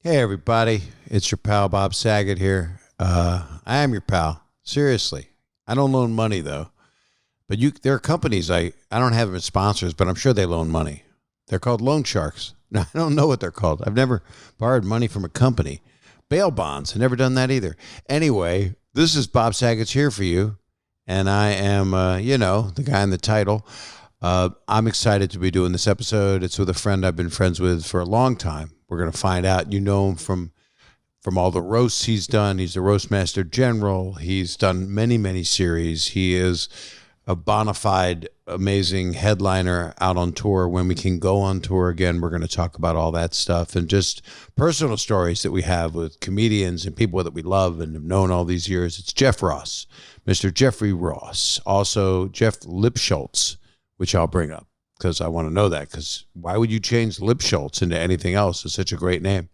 Hey everybody, it's your pal Bob Saget here. I am your pal. Seriously. I don't loan money though. But there are companies I don't have them as sponsors, but I'm sure they loan money. They're called loan sharks. Now, I don't know what they're called. I've never borrowed money from a company. Bail bonds, I've never done that either. Anyway, this is Bob Saget's Here for You, and I am the guy in the title. I'm excited to be doing this episode. It's with a friend I've been friends with for a long time. We're going to find out. You know him from all the roasts he's done. He's the roast master general. He's done many, many series. He is a bona fide, amazing headliner out on tour. When we can go on tour again, we're going to talk about all that stuff and just personal stories that we have with comedians and people that we love and have known all these years. It's Jeff Ross, Mr. Jeffrey Ross. Also, Jeff Lipschultz, which I'll bring up because I want to know that, because why would you change Lipschultz into anything else? It's such a great name.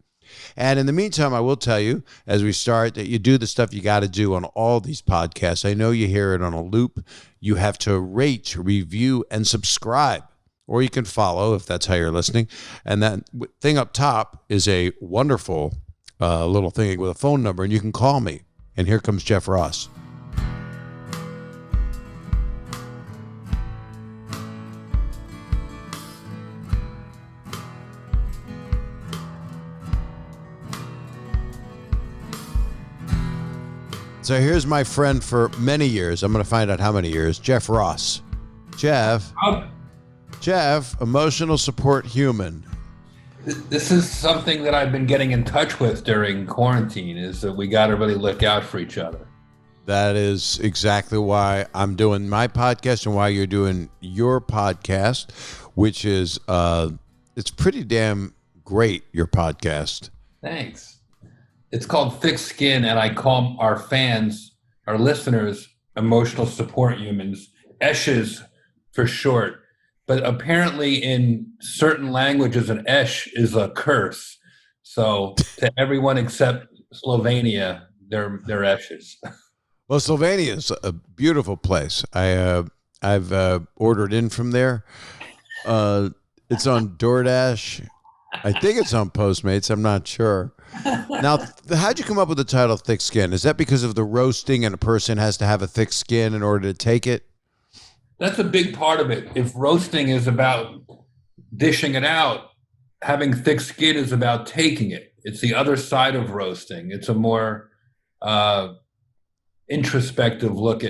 And in the meantime, I will tell you, as we start, that you do the stuff you got to do on all these podcasts. I know you hear it on a loop. You have to rate, review, and subscribe. Or you can follow if that's how you're listening. And that thing up top is a wonderful little thing with a phone number, and you can call me. And here comes Jeff Ross. So here's my friend for many years. I'm going to find out how many years. Jeff Ross. Jeff, emotional support human. This is something that I've been getting in touch with during quarantine, is that we got to really look out for each other. That is exactly why I'm doing my podcast and why you're doing your podcast, which is, it's pretty damn great, your podcast. Thanks. It's called Thick Skin, and I call our fans, our listeners, emotional support humans, ESHs for short. But apparently in certain languages, an ESH is a curse. So to everyone except Slovenia, they're ESHs. Well, Slovenia is a beautiful place. I've ordered in from there. It's on DoorDash. I think it's on Postmates. I'm not sure. Now, how'd you come up with the title Thick Skin? Is that because of the roasting and a person has to have a thick skin in order to take it? That's a big part of it. If roasting is about dishing it out, having thick skin is about taking it. It's the other side of roasting. It's a more introspective look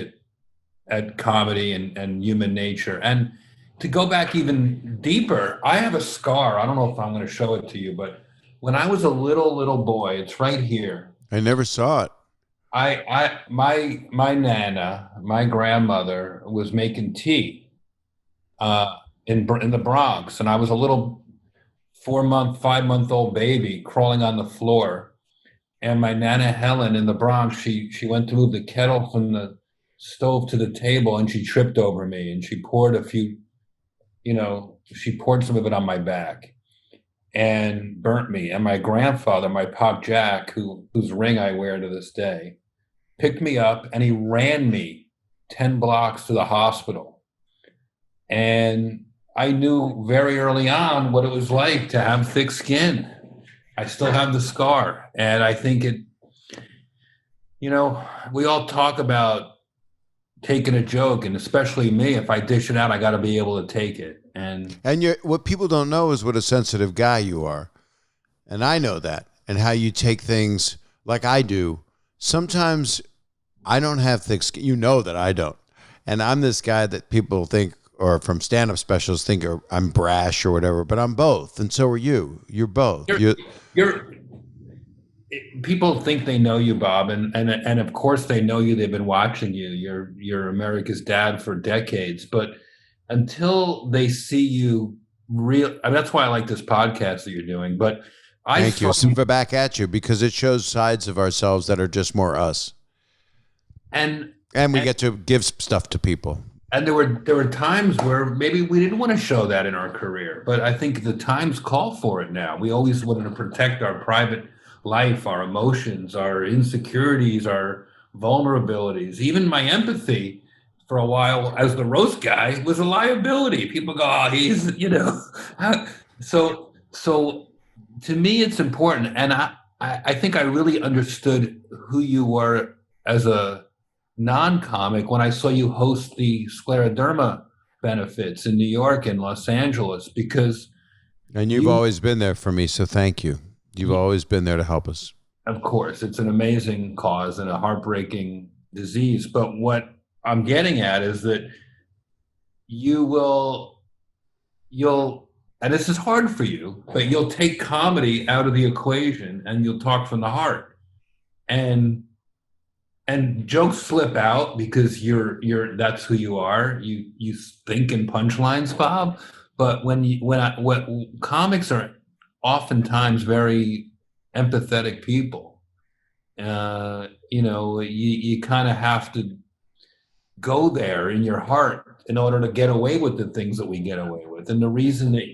at comedy and human nature. And to go back even deeper, I have a scar. I don't know if I'm going to show it to you, but when I was a little boy, it's right here. I never saw it. My nana, my grandmother, was making tea in the Bronx, and I was a little 5-month-old baby crawling on the floor. And my nana Helen in the Bronx, she went to move the kettle from the stove to the table, and she tripped over me, and she poured she poured some of it on my back and burnt me. And my grandfather, my Pop Jack, whose ring I wear to this day, picked me up and he ran me 10 blocks to the hospital. And I knew very early on what it was like to have thick skin. I still have the scar. And I think we all talk about taking a joke, and especially me, if I dish it out, I got to be able to take it. And what people don't know is what a sensitive guy you are. And I know that, and how you take things like I do. Sometimes I don't have thick skin. You know that I don't. And I'm this guy that people think, or from stand-up specials think I'm brash or whatever, but I'm both. And so are you. You're both. People think they know you, Bob, and of course they know you. They've been watching you. You're America's dad for decades, but until they see you that's why I like this podcast that you're doing. But thank you. So back at you, because it shows sides of ourselves that are just more us, and we get to give stuff to people. And there were times where maybe we didn't want to show that in our career, but I think the times call for it now. We always want to protect our private life, our emotions, our insecurities, our vulnerabilities. Even my empathy for a while as the roast guy was a liability. People go, oh, he's, So to me, it's important. And I think I really understood who you were as a non-comic when I saw you host the scleroderma benefits in New York and Los Angeles, because And you've always been there for me, so thank you. You've always been there to help us. of course, it's an amazing cause and a heartbreaking disease. But what I'm getting at is that you'll, and this is hard for you, but you'll take comedy out of the equation and you'll talk from the heart. And jokes slip out because that's who you are. You think in punchlines, Bob. But when comics are oftentimes very empathetic people, you kind of have to go there in your heart in order to get away with the things that we get away with. And the reason that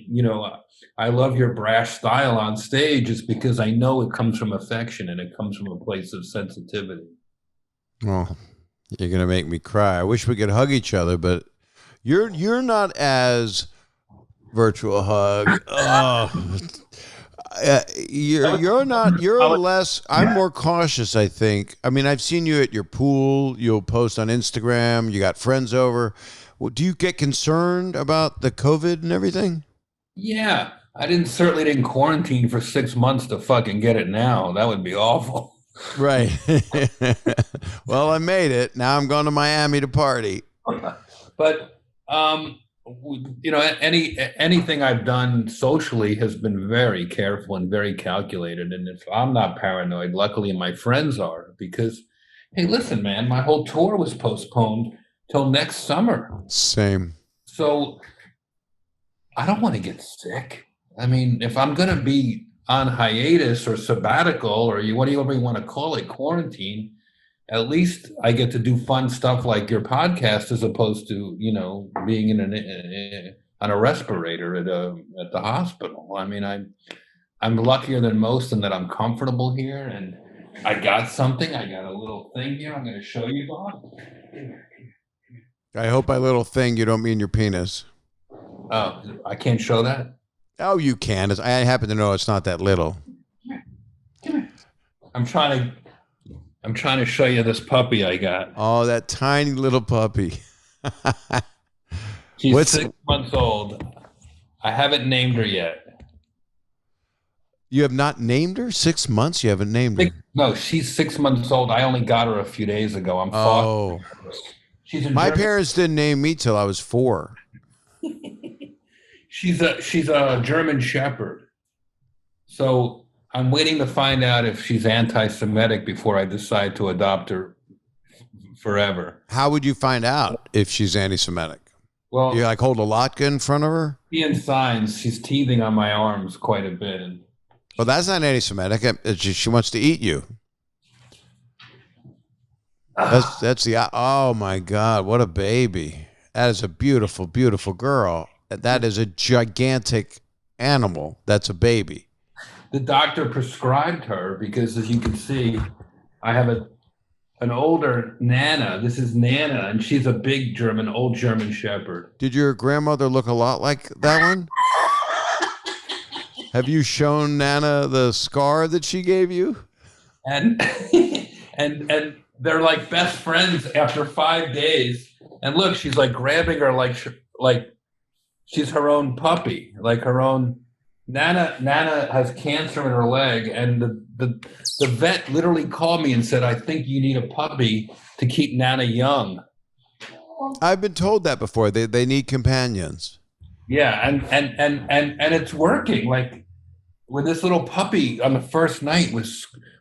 I love your brash style on stage is because I know it comes from affection and it comes from a place of sensitivity. Well, you're gonna make me cry. I wish we could hug each other, but you're not as virtual hug. Oh, you're not. You're less. I'm more cautious, I think. I mean, I've seen you at your pool. You'll post on Instagram. You got friends over. Well, do you get concerned about the COVID and everything? Yeah, I certainly didn't quarantine for 6 months to fucking get it now. That would be awful. Right. Well, I made it. Now I'm going to Miami to party. But anything I've done socially has been very careful and very calculated. And if I'm not paranoid, luckily my friends are, because, hey, listen, man, my whole tour was postponed till next summer. Same. So I don't want to get sick. I mean, if I'm going to be on hiatus or sabbatical or whatever you want to call it, quarantine, at least I get to do fun stuff like your podcast, as opposed to, being on a respirator at the hospital. I mean, I'm luckier than most in that I'm comfortable here, and I got something. I got a little thing here. I'm going to show you, Bob. I hope by little thing you don't mean your penis. Oh, I can't show that? Oh, you can. I happen to know it's not that little. Come here. I'm trying to show you this puppy I got. Oh, that tiny little puppy. She's 6 months old. I haven't named her yet. You have not named her? 6 months? You haven't named her? No, she's 6 months old. I only got her a few days ago. I'm fostering her. My parents didn't name me till I was 4. She's a German Shepherd. So I'm waiting to find out if she's anti-Semitic before I decide to adopt her forever. How would you find out if she's anti-Semitic? Well, you hold a latke in front of her? Seeing signs. She's teething on my arms quite a bit. Well, that's not anti-Semitic. She wants to eat you. That's the. Oh my God! What a baby! That is a beautiful, beautiful girl. That is a gigantic animal. That's a baby. The doctor prescribed her because, as you can see, I have an older Nana. This is Nana, and she's a big old German Shepherd. Did your grandmother look a lot like that one? Have you shown Nana the scar that she gave you? And and they're like best friends after 5 days. And look, she's like grabbing her like she's her own puppy, like her own. Nana has cancer in her leg, and the vet literally called me and said, "I think you need a puppy to keep Nana young." I've been told that before. They need companions. Yeah, and it's working. Like when this little puppy on the first night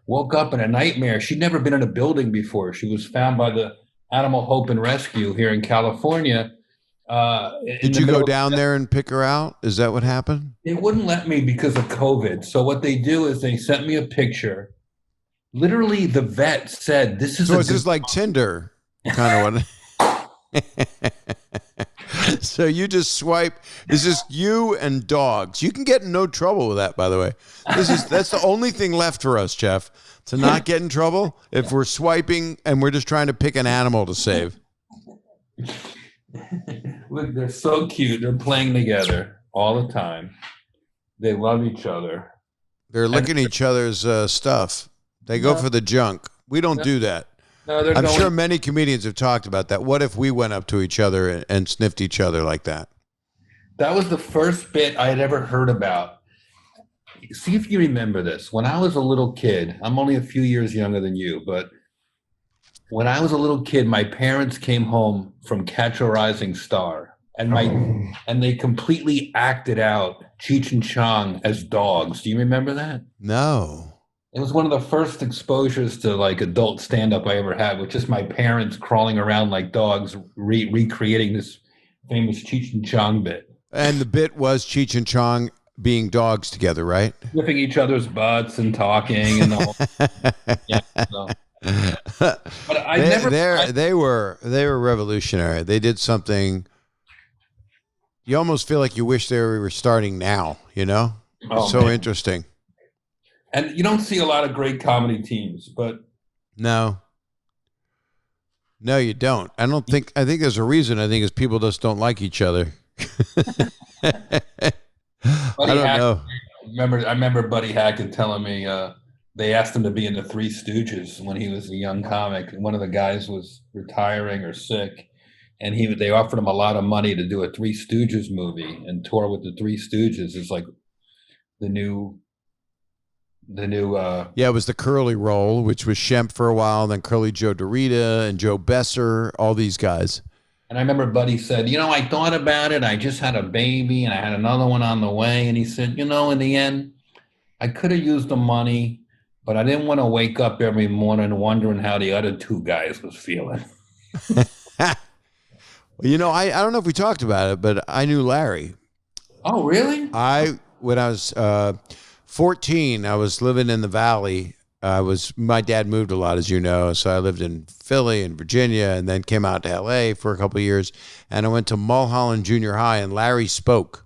woke up in a nightmare. She'd never been in a building before. She was found by the Animal Hope and Rescue here in California. Did you go down there and pick her out? Is that what happened? They wouldn't let me because of COVID. So what they do is they sent me a picture. Literally, the vet said, "This is." So it's just like Tinder, kind of what. So you just swipe. It's just you and dogs. You can get in no trouble with that, by the way. That's the only thing left for us, Jeff, to not get in trouble if we're swiping and we're just trying to pick an animal to save. Look, they're so cute. They're playing together all the time. They love each other. They're And licking each other's stuff. They go no, for the junk. We don't no, do that. no, they're I'm going. sure many comedians have talked about that. What if we went up to each other and sniffed each other like that? That was the first bit I had ever heard about. See if you remember this. When I was a little kid, I'm only a few years younger than you, but when I was a little kid, my parents came home from Catch a Rising Star, and they completely acted out Cheech and Chong as dogs. Do you remember that? No. It was one of the first exposures to like adult stand-up I ever had, with just my parents crawling around like dogs, recreating this famous Cheech and Chong bit, And the bit was Cheech and Chong being dogs together, right? whipping each other's butts and talking and the whole. Yeah. So. But I never. They were revolutionary. They did something. You almost feel like you wish they were starting now. You know, Oh, so man. interesting. And you don't see a lot of great comedy teams, but No, you don't. I don't think. I think there's a reason. I think is people just don't like each other. I don't know. I remember Buddy Hackett telling me they asked him to be in the Three Stooges when he was a young comic. One of the guys was retiring or sick, and they offered him a lot of money to do a Three Stooges movie and tour with the Three Stooges. It's like the new. Yeah, it was the Curly Roll, which was Shemp for a while, then Curly Joe Dorita and Joe Besser, all these guys. And I remember Buddy said, I thought about it. I just had a baby and I had another one on the way. And he said, in the end, I could have used the money, but I didn't want to wake up every morning wondering how the other two guys was feeling. I don't know if we talked about it, but I knew Larry. Oh, really? When I was 14, I was living in the Valley. My dad moved a lot, as you know, so I lived in Philly and Virginia, and then came out to L.A. for a couple of years, and I went to Mulholland Junior High, and Larry spoke,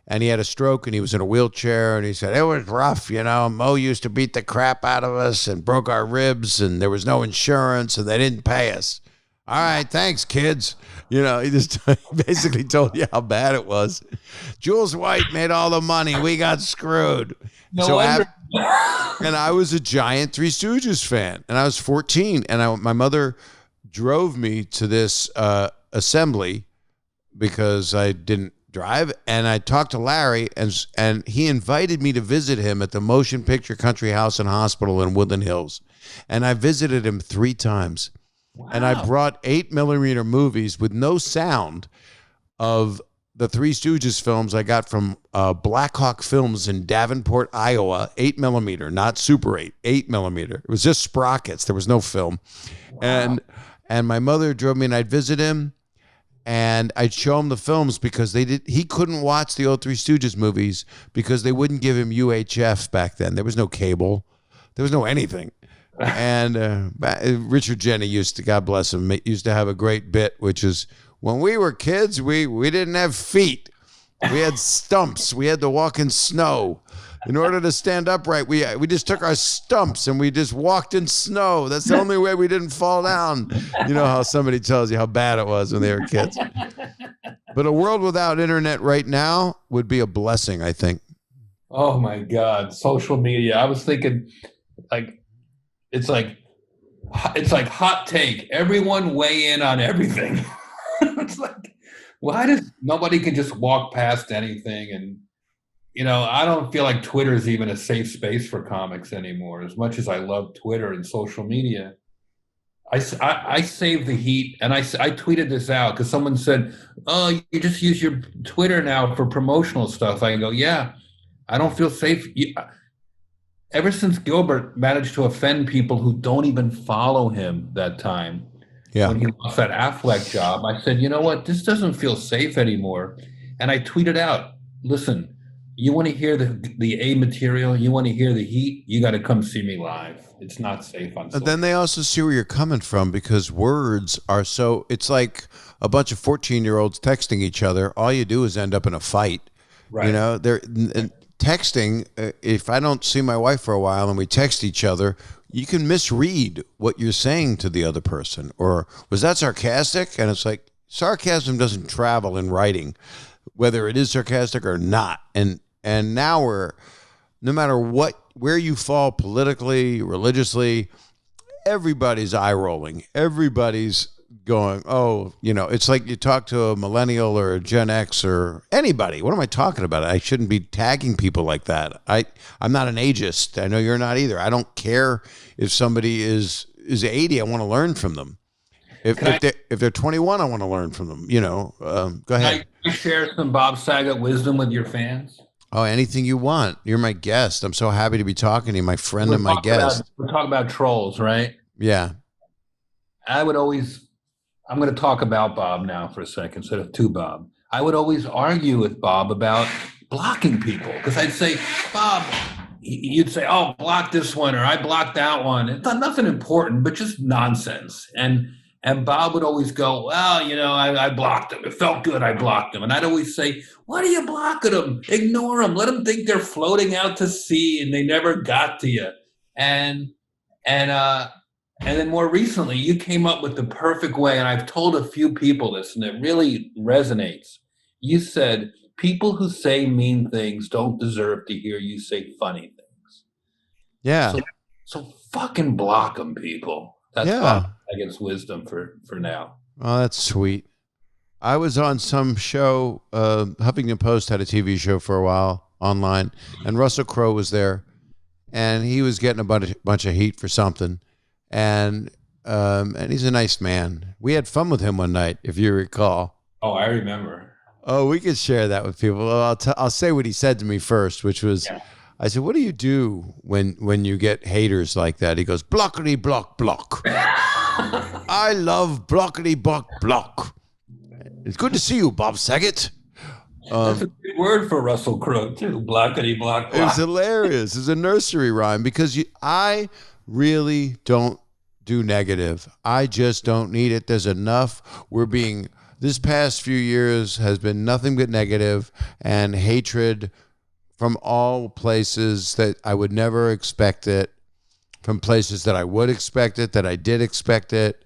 and he had a stroke, and he was in a wheelchair, and he said, it was rough, Mo used to beat the crap out of us and broke our ribs, and there was no insurance, and they didn't pay us. All right, thanks, kids. He just basically told you how bad it was. Jules White made all the money. We got screwed. No wonder. And I was a giant Three Stooges fan, and I was 14, and my mother drove me to this assembly because I didn't drive, and I talked to Larry, and he invited me to visit him at the Motion Picture Country House and Hospital in Woodland Hills, and I visited him 3 times. Wow. And I brought 8mm movies with no sound of the Three Stooges films I got from Blackhawk Films in Davenport, Iowa, 8mm, not Super 8, 8mm. It was just sprockets. There was no film. Wow. And my mother drove me, and I'd visit him, and I'd show him the films because he couldn't watch the old Three Stooges movies because they wouldn't give him UHF back then. There was no cable. There was no anything. And Richard Jenny God bless him, used to have a great bit, which is, when we were kids, we didn't have feet. We had stumps. We had to walk in snow. In order to stand upright, we just took our stumps and we just walked in snow. That's the only way we didn't fall down. You know how somebody tells you how bad it was when they were kids. But a world without internet right now would be a blessing, I think. Oh, my God. Social media. I was thinking, it's like hot take. Everyone weigh in on everything. It's like, why does nobody can just walk past anything? And, I don't feel like Twitter is even a safe space for comics anymore. As much as I love Twitter and social media, I save the heat. And I tweeted this out because someone said, oh, you just use your Twitter now for promotional stuff. I go, yeah, I don't feel safe. Ever since Gilbert managed to offend people who don't even follow him that time, when he lost that Affleck job, I said, you know what? This doesn't feel safe anymore. And I tweeted out, listen, you want to hear the A material? You want to hear the heat? You got to come see me live. It's not safe on social. But then they also see where you're coming from because words are so, it's like a bunch of 14-year-olds texting each other. All you do is end up in a fight. Right. Texting, if I don't see my wife for a while and we text each other, you can misread what you're saying to the other person. Or, was that sarcastic? And it's like, sarcasm doesn't travel in writing, whether it is sarcastic or not. And now no matter where you fall politically, religiously, everybody's eye rolling. Everybody's going, oh, it's like you talk to a millennial or a Gen X or anybody. What am I talking about? I shouldn't be tagging people like that. I'm not an ageist. I know you're not either. I don't care if somebody is 80. I want to learn from them. If they're 21, I want to learn from them. Go ahead. Can I share some Bob Saget wisdom with your fans? Oh, anything you want. You're my guest. I'm so happy to be talking to you, my friend and my guest. We're talking about trolls, right? Yeah. I'm going to talk about Bob now for a second instead of to Bob. I would always argue with Bob about blocking people because I'd say, Bob, you'd say, oh, block this one or I blocked that one. It's not nothing important, but just nonsense. And Bob would always go, well, I blocked them. It felt good. I blocked them. And I'd always say, why are you blocking them? Ignore them. Let them think they're floating out to sea and they never got to you. And then more recently, you came up with the perfect way. And I've told a few people this and it really resonates. You said, people who say mean things don't deserve to hear you say funny things. Yeah. So fucking block them, people. That's Bob Saget's wisdom for now. Oh, that's sweet. I was on some show. Huffington Post had a TV show for a while online, and Russell Crowe was there, and he was getting a bunch of heat for something, and he's a nice man. We had fun with him one night, if you recall. Oh, I remember. Oh, we could share that with people. Well, I'll say what he said to me first, which was. Yeah. I said, what do you do when you get haters like that? He goes, blockity, block, block. I love blockity, block, block. It's good to see you, Bob Saget. That's a good word for Russell Crowe, too. Blockity, block, block. It's hilarious. It's a nursery rhyme because I really don't do negative. I just don't need it. There's enough. This past few years has been nothing but negative and hatred from all places that I would never expect it, from places that I would expect it, that I did expect it.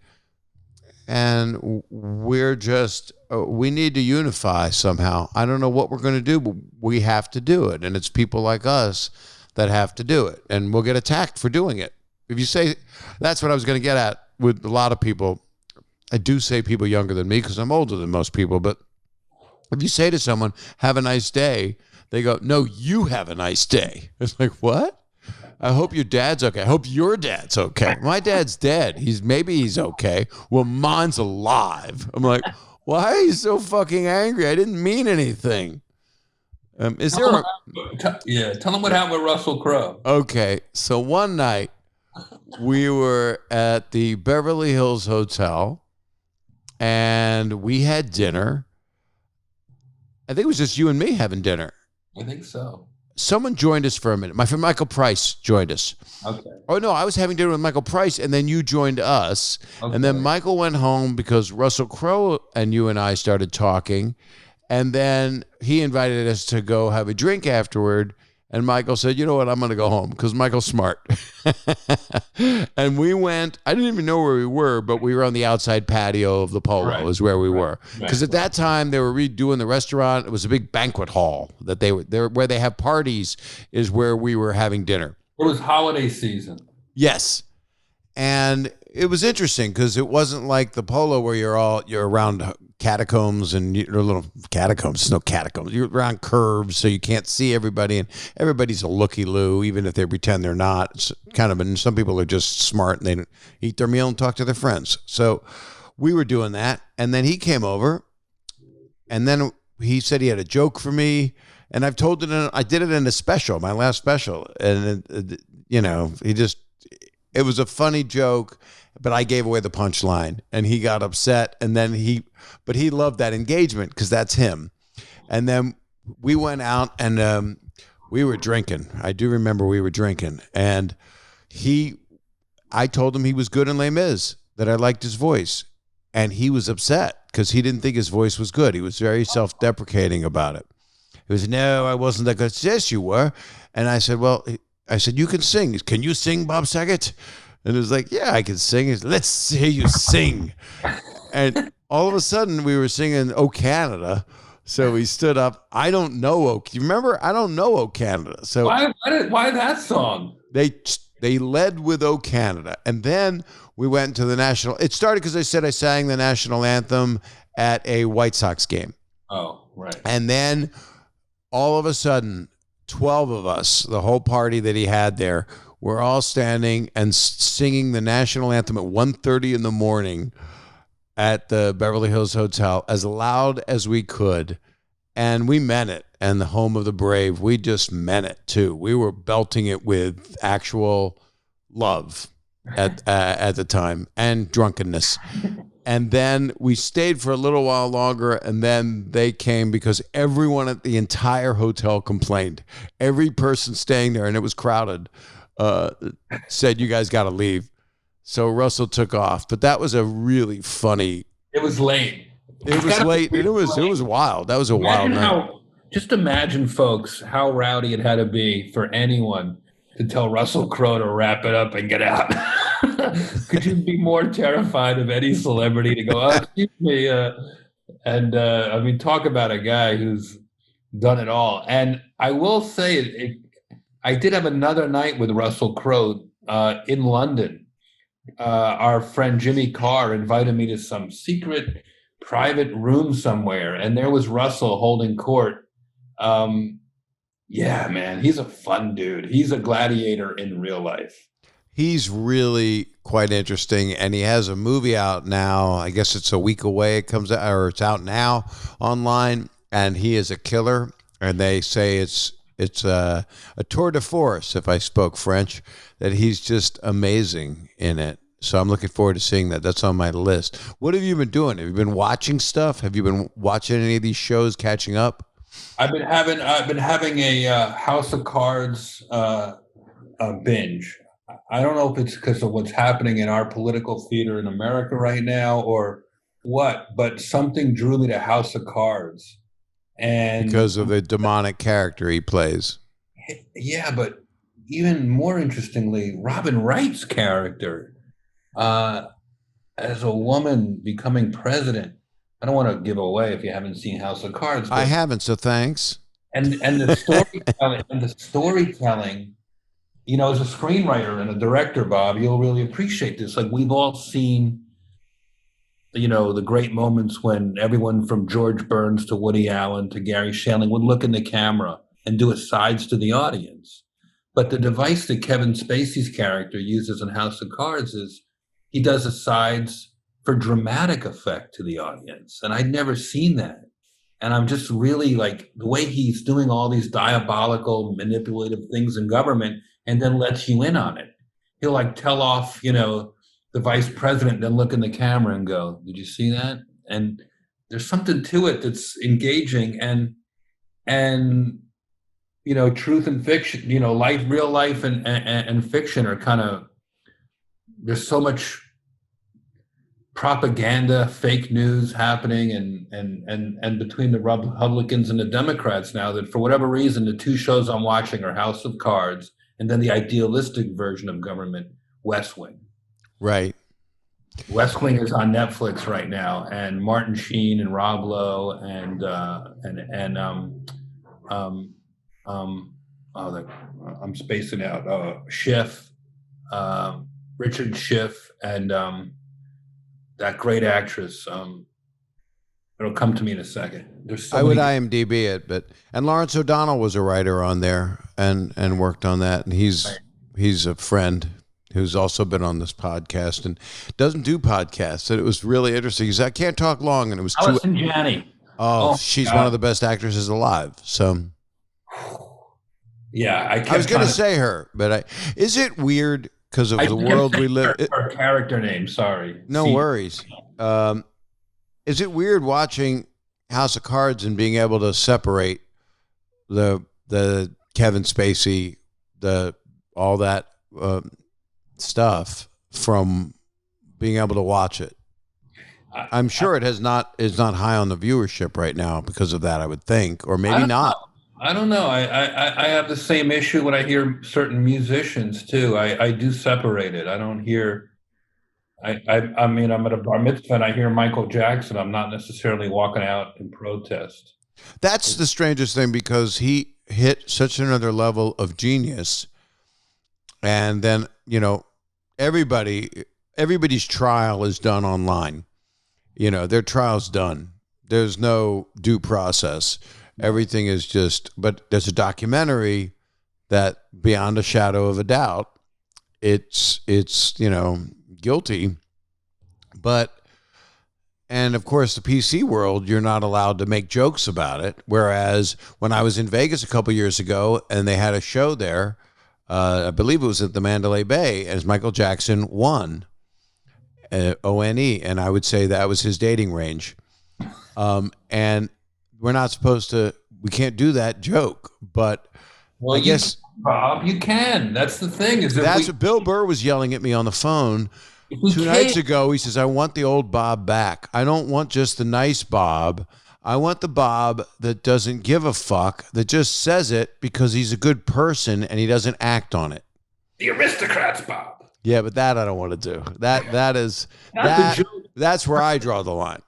And we need to unify somehow. I don't know what we're going to do, but we have to do it. And it's people like us that have to do it. And we'll get attacked for doing it. If you say, that's what I was going to get at with a lot of people. I do say people younger than me because I'm older than most people. But if you say to someone, have a nice day, they go, no, you have a nice day. It's like, what? I hope your dad's okay. I hope your dad's okay. My dad's dead. Maybe he's okay. Well, mine's alive. I'm like, why are you so fucking angry? I didn't mean anything. Tell them what happened with Russell Crowe. Okay, so one night we were at the Beverly Hills Hotel and we had dinner. I think it was just you and me having dinner. I think so. Someone joined us for a minute. My friend Michael Price joined us. Okay. Oh, no, I was having dinner with Michael Price, and then you joined us. Okay. And then Michael went home because Russell Crowe and you and I started talking. And then he invited us to go have a drink afterward. And Michael said, you know what, I'm going to go home because Michael's smart. And we went, I didn't even know where we were, but we were on the outside patio of the Polo is where we were. Because at that time they were redoing the restaurant. It was a big banquet hall that where they have parties is where we were having dinner. It was holiday season. Yes. And it was interesting because it wasn't like the Polo where you're around catacombs and you're little catacombs. There's no catacombs. You're around curves, so you can't see everybody, and everybody's a looky-loo, even if they pretend they're not. It's kind of, and some people are just smart and they eat their meal and talk to their friends. So we were doing that, and then he came over, and then he said he had a joke for me, and I've told it. I did it in a special, my last special, and it was a funny joke. But I gave away the punchline and he got upset. And then he loved that engagement because that's him. And then we went out and we were drinking. I do remember we were drinking. And I told him he was good in Les Mis, that I liked his voice. And he was upset because he didn't think his voice was good. He was very self-deprecating about it. He was, no, I wasn't that good. Yes, you were. And I said, you can sing. Can you sing, Bob Saget? And it was like, yeah, I can sing. He said, let's hear you sing. And all of a sudden we were singing, Oh, Canada. So he stood up. I don't know. You remember? I don't know "O Canada." So why that song? they led with "O Canada," and then we went to the national. It started because I said I sang the national anthem at a White Sox game. Oh, right. And then all of a sudden, 12 of us, the whole party that he had there, were all standing and singing the national anthem at 1:30 in the morning at the Beverly Hills Hotel as loud as we could. And we meant it. And the home of the brave, we just meant it too. We were belting it with actual love at the time and drunkenness. And then we stayed for a little while longer, and then they came because everyone at the entire hotel complained. Every person staying there, and it was crowded, said, "You guys got to leave." So Russell took off, but that was a really funny. It was late. It was late, and it was wild. That was a wild night. Just imagine, folks, how rowdy it had to be for anyone to tell Russell Crowe to wrap it up and get out. Could you be more terrified of any celebrity to go, "Oh, excuse me"? I mean, talk about a guy who's done it all. And I will say, I did have another night with Russell Crowe in London. Our friend Jimmy Carr invited me to some secret private room somewhere, and there was Russell holding court. Yeah, man, he's a fun dude. He's a gladiator in real life. He's really quite interesting, and he has a movie out now. I guess it's a week away. It comes out, or it's out now online, and he is a killer. And they say it's a tour de force, if I spoke French, that he's just amazing in it. So I'm looking forward to seeing that. That's on my list. What have you been doing? Have you been watching stuff? Have you been watching any of these shows, catching up? I've been having a House of Cards binge. I don't know if it's because of what's happening in our political theater in America right now or what, but something drew me to House of Cards. And because of the demonic character he plays. Yeah, but even more interestingly, Robin Wright's character as a woman becoming president. I don't want to give away if you haven't seen House of Cards. I haven't, so thanks. And the storytelling, you know, as a screenwriter and a director, Bob, you'll really appreciate this. Like, we've all seen, you know, the great moments when everyone from George Burns to Woody Allen to Gary Shandling would look in the camera and do asides to the audience. But the device that Kevin Spacey's character uses in House of Cards is he does asides for dramatic effect to the audience. And I'd never seen that. And I'm just really like the way he's doing all these diabolical, manipulative things in government and then lets you in on it. He'll like tell off, you know, the vice president, then look in the camera and go, "Did you see that?" And there's something to it that's engaging and you know, truth and fiction, you know, life, real life and fiction are kind of, there's so much propaganda, fake news happening and between the Republicans and the Democrats now that for whatever reason, the two shows I'm watching are House of Cards and then the idealistic version of government, West Wing. Right. West Wing is on Netflix right now, and Martin Sheen and Rob Lowe and I'm spacing out. Schiff, Richard Schiff, and that great actress. It'll come to me in a second. There's so I would IMDb it, and Lawrence O'Donnell was a writer on there and worked on that, and he's a friend who's also been on this podcast and doesn't do podcasts. And it was really interesting. He said, "I can't talk long," and it was Allison Janney. Oh, she's one of the best actresses alive. So. Yeah, I was going to say her, but is it weird because of the world we live? Her character name, sorry. No worries. Is it weird watching House of Cards and being able to separate the Kevin Spacey, all that stuff from being able to watch it? I'm sure it is not high on the viewership right now because of that, I would think, or maybe not. I don't know. I have the same issue when I hear certain musicians too. I do separate it. I don't hear. I mean, I'm at a bar mitzvah and I hear Michael Jackson. I'm not necessarily walking out in protest. That's the strangest thing, because he hit such another level of genius. And then, everybody's trial is done online. Their trial's done. There's no due process. Everything is but there's a documentary that, beyond a shadow of a doubt, it's guilty. And of course, the PC world, you're not allowed to make jokes about it. Whereas when I was in Vegas a couple years ago and they had a show there, I believe it was at the Mandalay Bay, as Michael Jackson won, ONE, and I would say that was his dating range. And we're not supposed to, we can't do that joke, but I guess, Bob, you can. That's the thing. What Bill Burr was yelling at me on the phone 2 nights ago. He says, I want the old Bob back. I don't want just the nice Bob. I want the Bob that doesn't give a fuck, that just says it because he's a good person and he doesn't act on it. The aristocrats, Bob. Yeah, but that I don't want to do. That's where I draw the line.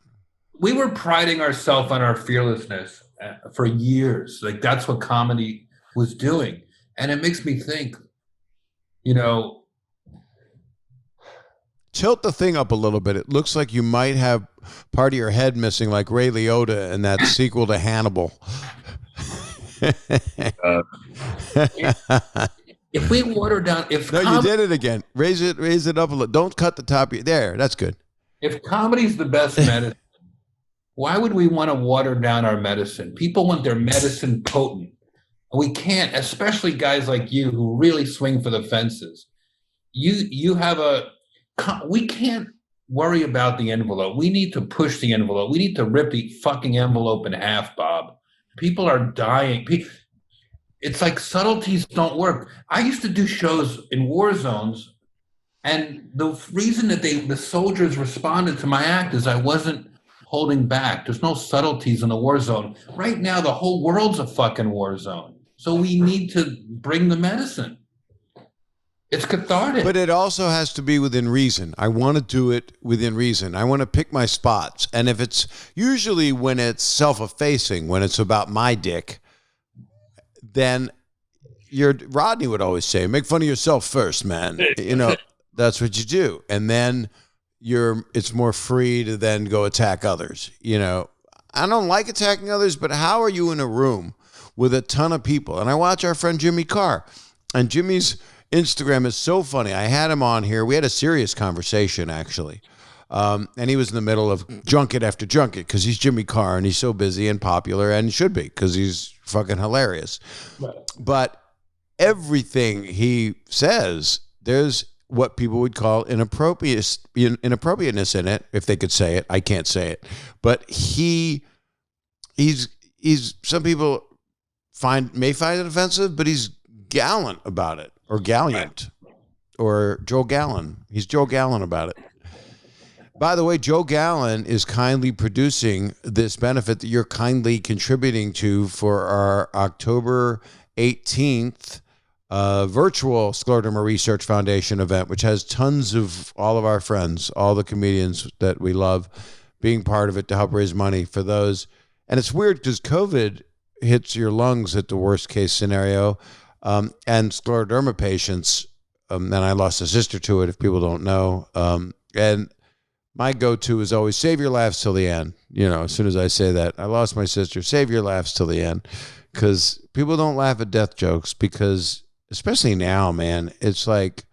We were priding ourselves on our fearlessness for years. Like, that's what comedy was doing. And it makes me think, tilt the thing up a little bit. It looks like you might have part of your head missing, like Ray Liotta in that sequel to Hannibal. If we water down, you did it again. Raise it up a little. Don't cut the top. There, that's good. If comedy's the best medicine, why would we want to water down our medicine? People want their medicine potent. We can't, especially guys like you who really swing for the fences. We can't worry about the envelope. We need to push the envelope. We need to rip the fucking envelope in half, Bob. People are dying. It's like subtleties don't work. I used to do shows in war zones, and the reason that the soldiers responded to my act is I wasn't holding back. There's no subtleties in the war zone. Right now, the whole world's a fucking war zone. So we need to bring the medicine. It's cathartic. But it also has to be within reason. I want to do it within reason. I want to pick my spots. And if it's usually when it's self-effacing, when it's about my dick, then Rodney would always say, make fun of yourself first, man. That's what you do. And then it's more free to then go attack others. I don't like attacking others, but how are you in a room with a ton of people? And I watch our friend Jimmy Carr, and Jimmy's Instagram is so funny. I had him on here. We had a serious conversation, actually. And he was in the middle of junket after junket because he's Jimmy Carr and he's so busy and popular, and should be because he's fucking hilarious. Right. But everything he says, there's what people would call inappropriateness in it, if they could say it. I can't say it. But he's some people may find it offensive, but he's gallant about it. Or Gallant, or Joe Gallen. He's Joe Gallen about it. By the way, Joe Gallen is kindly producing this benefit that you're kindly contributing to for our October 18th virtual Scleroderma Research Foundation event, which has tons of all of our friends, all the comedians that we love, being part of it to help raise money for those. And it's weird because COVID hits your lungs at the worst case scenario. And scleroderma patients, and I lost a sister to it, if people don't know. And my go-to is always save your laughs till the end. As soon as I say that, I lost my sister, save your laughs till the end. Because people don't laugh at death jokes because, especially now, man, it's like,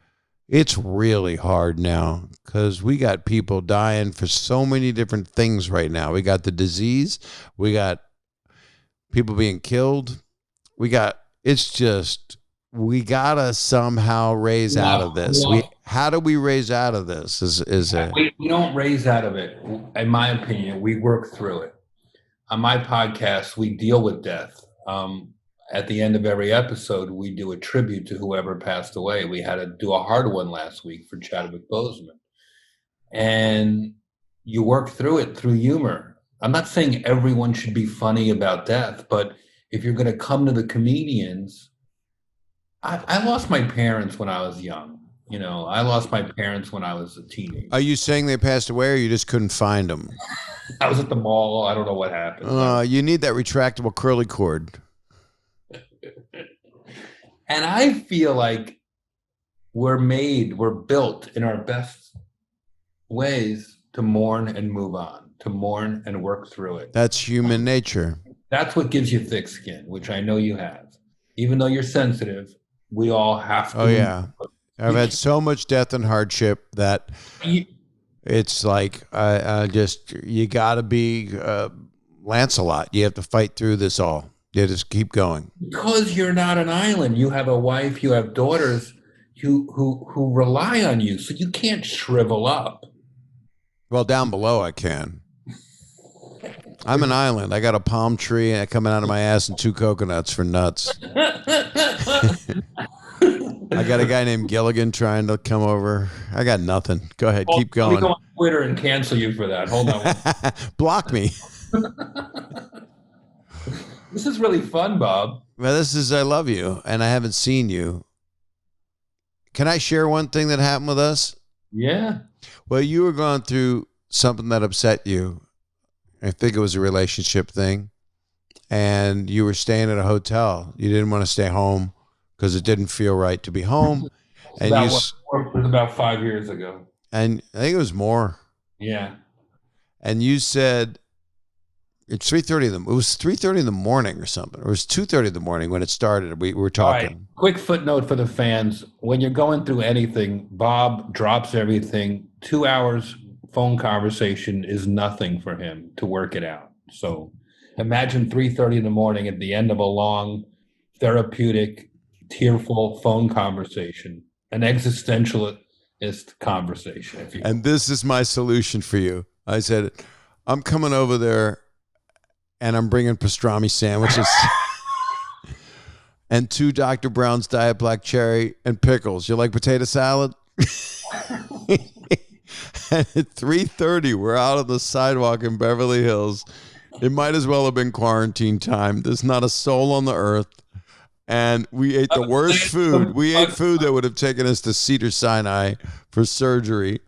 it's really hard now because we got people dying for so many different things right now. We got the disease. We got people being killed. We gotta somehow raise out of this. How do we raise out of this? We don't raise out of it. In my opinion, we work through it. On my podcast, we deal with death. At the end of every episode, we do a tribute to whoever passed away. We had to do a hard one last week for Chadwick Boseman. And you work through it through humor. I'm not saying everyone should be funny about death, but if you're going to come to the comedians, I lost my parents when I was young. I lost my parents when I was a teenager. Are you saying they passed away, or you just couldn't find them? I was at the mall. I don't know what happened. You need that retractable curly cord. And I feel like we're built in our best ways to mourn and move on, to mourn and work through it. That's human nature. That's what gives you thick skin, which I know you have. Even though you're sensitive, we all have to. Oh, yeah. I've had so much death and hardship that it's like you got to be Lancelot. You have to fight through this all. You just keep going. Because you're not an island. You have a wife, you have daughters who rely on you, so you can't shrivel up. Well, down below I can. I'm an island. I got a palm tree coming out of my ass and 2 coconuts for nuts. I got a guy named Gilligan trying to come over. I got nothing. Go ahead. Keep going. Let me go on Twitter and cancel you for that. Hold on. Block me. This is really fun, Bob. Well, I love you, and I haven't seen you. Can I share one thing that happened with us? Yeah. Well, you were going through something that upset you. I think it was a relationship thing. And you were staying at a hotel. You didn't want to stay home because it didn't feel right to be home. It was about 5 years ago. And I think it was more. Yeah. And you said it's 3:30 it was 3:30 in the morning or something. Or it was 2:30 in the morning when it started. We were talking. All right. Quick footnote for the fans. When you're going through anything, Bob drops everything. 2 hours phone conversation is nothing for him to work it out. So imagine 3:30 in the morning at the end of a long, therapeutic, tearful phone conversation, an existentialist conversation. And this is my solution for you. I said, I'm coming over there and I'm bringing pastrami sandwiches and 2 Dr. Brown's Diet Black Cherry and pickles. You like potato salad? And at 3:30, we're out on the sidewalk in Beverly Hills. It might as well have been quarantine time. There's not a soul on the earth. And we ate the worst food. We ate food that would have taken us to Cedars-Sinai for surgery.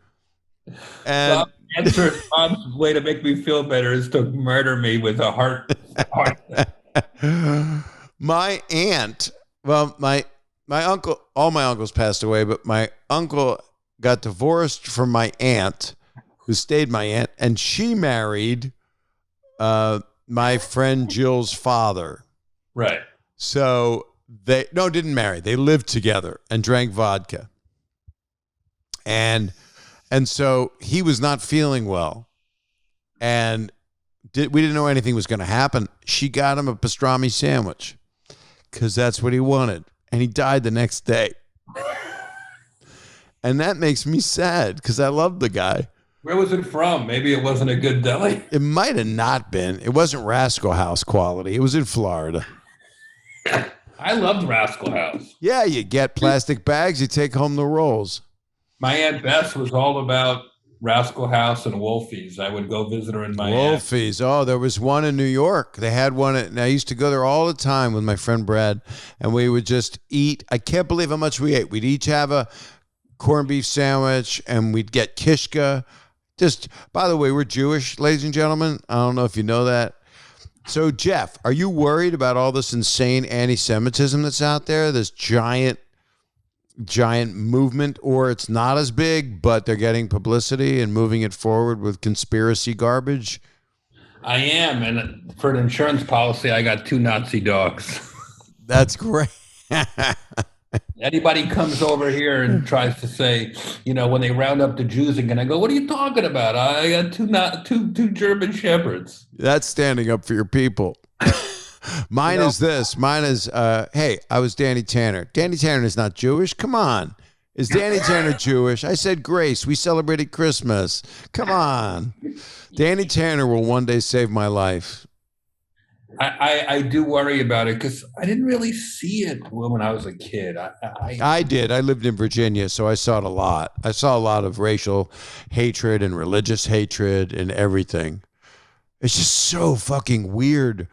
And Bob's way to make me feel better is to murder me with a heart. My aunt, well, my uncle, all my uncles passed away, but my uncle got divorced from my aunt, who stayed my aunt, and she married my friend Jill's father. Right. So didn't marry. They lived together and drank vodka. And so he was not feeling well. And we didn't know anything was going to happen. She got him a pastrami sandwich because that's what he wanted. And he died the next day. And that makes me sad because I love the guy. Where was it from? Maybe it wasn't a good deli. It might have not been. It wasn't Rascal House quality. It was in Florida. I loved Rascal House. Yeah, you get plastic bags, you take home the rolls. My Aunt Bess was all about Rascal House and Wolfie's. I would go visit her in Miami. Wolfie's. Oh, there was one in New York. They had one. And I used to go there all the time with my friend Brad, and we would just eat. I can't believe how much we ate. We'd each have a corned beef sandwich, and we'd get kishka. Just, by the way, we're Jewish, ladies and gentlemen. I don't know if you know that. So, Jeff, are you worried about all this insane anti-Semitism that's out there? This giant movement, or it's not as big, but they're getting publicity and moving it forward with conspiracy garbage? I am, and for an insurance policy, I got 2 Nazi dogs. That's great. Anybody comes over here and tries to say, when they round up the Jews again, I go, what are you talking about? I got two German shepherds. That's standing up for your people. Mine is this. Mine is, hey, I was Danny Tanner. Danny Tanner is not Jewish. Come on. Is Danny Tanner Jewish? I said grace. We celebrated Christmas. Come on. Danny Tanner will one day save my life. I do worry about it because I didn't really see it when I was a kid. I did. I lived in Virginia, so I saw it a lot. I saw a lot of racial hatred and religious hatred and everything. It's just so fucking weird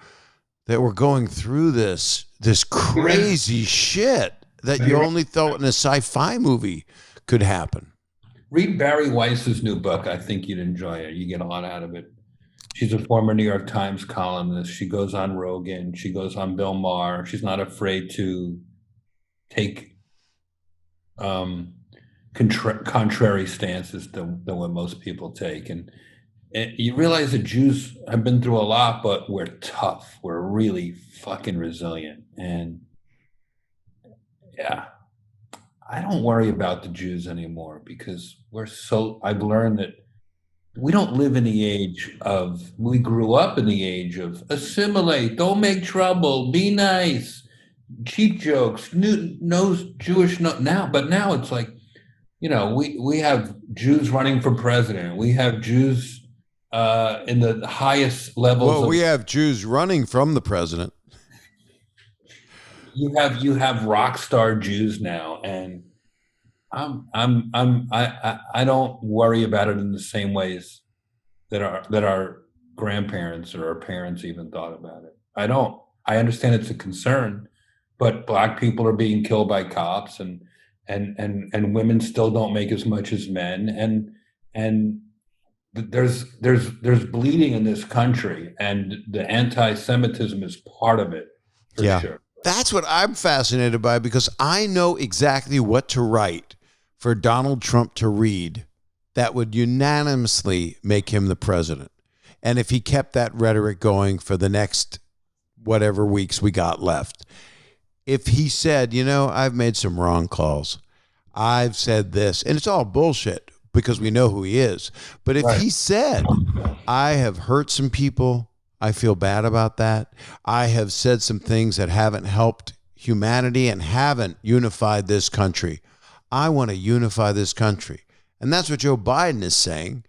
that we're going through this crazy shit that you only thought in a sci-fi movie could happen. Read Barry Weiss's new book. I think you'd enjoy it. You get a lot out of it. She's a former New York Times columnist. She goes on Rogan. She goes on Bill Maher. She's not afraid to take contrary stances than what most people take. And you realize that Jews have been through a lot, but we're tough. We're really fucking resilient. And yeah, I don't worry about the Jews anymore because I've learned that we don't live in the age of, we grew up in the age of assimilate, don't make trouble, be nice, cheap jokes, no Jewish, now, but now it's like, we have Jews running for president. We have Jews in the highest levels. Well, we have Jews running from the president. You have rock star Jews now, and I don't worry about it in the same ways that our grandparents or our parents even thought about it. I don't. I understand it's a concern, but Black people are being killed by cops, and women still don't make as much as men, and there's bleeding in this country, and the anti-Semitism is part of it. For sure. That's what I'm fascinated by, because I know exactly what to write for Donald Trump to read that would unanimously make him the president. And if he kept that rhetoric going for the next whatever weeks we got left, if he said, I've made some wrong calls, I've said this, and it's all bullshit because we know who he is. But if he said, I have hurt some people, I feel bad about that. I have said some things that haven't helped humanity and haven't unified this country. I want to unify this country. And that's what Joe Biden is saying.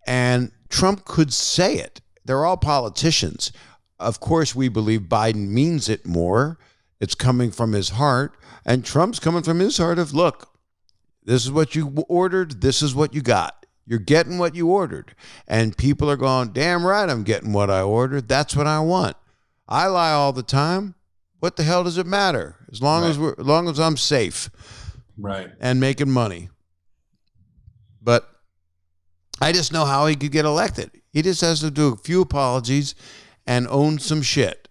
And Trump could say it. They're all politicians. Of course, we believe Biden means it more. It's coming from his heart. And Trump's coming from his heart of, look, this is what you ordered. This is what you got. You're getting what you ordered. And people are going, damn right, I'm getting what I ordered. That's what I want. I lie all the time. What the hell does it matter? As long as I'm safe. Right. And making money. But I just know how he could get elected. He just has to do a few apologies and own some shit.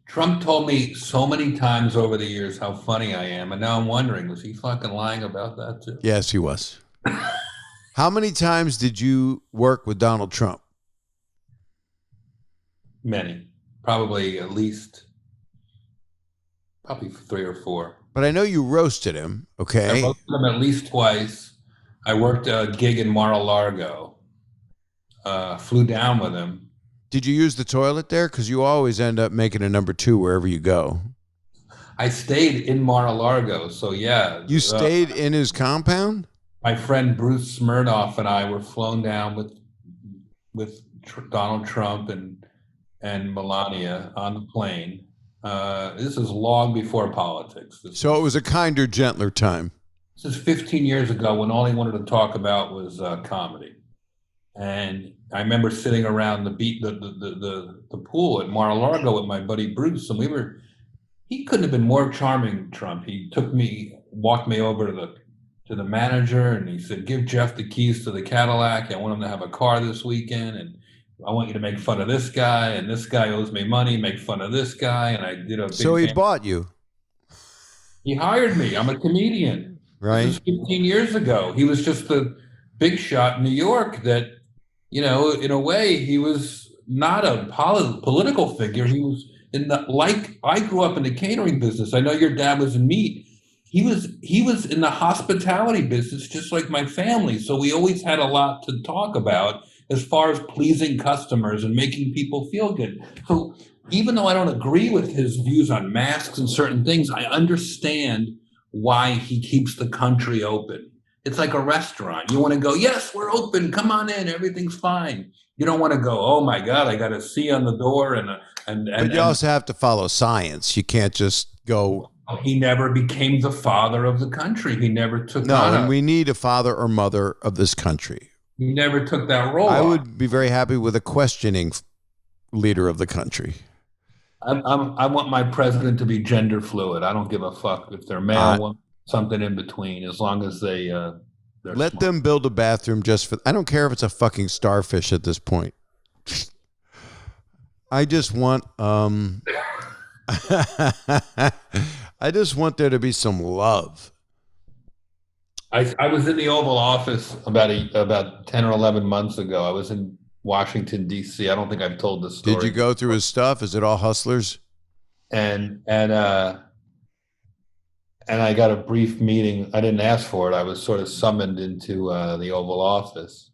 Trump told me so many times over the years how funny I am. And now I'm wondering, was he fucking lying about that too? Yes, he was. How many times did you work with Donald Trump? Many. Probably 3 or 4. But I know you roasted him, okay? I roasted him at least twice. I worked a gig in Mar-a-Lago. Flew down with him. Did you use the toilet there? Because you always end up making a number 2 wherever you go. I stayed in Mar-a-Lago, so yeah. You stayed in his compound? My friend Bruce Smirnoff and I were flown down with Donald Trump and Melania on the plane. This is long before politics. So it was a kinder, gentler time. This is 15 years ago when all he wanted to talk about was comedy. And I remember sitting around the pool at Mar-a-Lago with my buddy Bruce, and he couldn't have been more charming, Trump. He walked me over to the manager, and he said, give Jeff the keys to the Cadillac. I want him to have a car this weekend, and I want you to make fun of this guy, and this guy owes me money, make fun of this guy. And I did a big So he bought you. He hired me. I'm a comedian. Right. This was 15 years ago. He was just the big shot in New York that, in a way, he was not a political figure. He was I grew up in the catering business. I know your dad was in meat. He was in the hospitality business, just like my family. So we always had a lot to talk about as far as pleasing customers and making people feel good. So even though I don't agree with his views on masks and certain things, I understand why he keeps the country open. It's like a restaurant. You want to go, yes, we're open. Come on in. Everything's fine. You don't want to go, oh my God, I got a C on the door But you also have to follow science. You can't just go. He never became the father of the country. He never took and we need a father or mother of this country. He never took that role. I would be very happy with a questioning leader of the country. I want my president to be gender fluid. I don't give a fuck if they're male, something in between, as long as they're Let smart. them build a bathroom just for. I don't care if it's a fucking starfish at this point. I just want I just want there to be some love. I was in the Oval Office about 10 or 11 months ago. I was in Washington, D.C. I don't think I've told this story. Did you go through his stuff? Is it all hustlers? And I got a brief meeting. I didn't ask for it. I was sort of summoned into the Oval Office,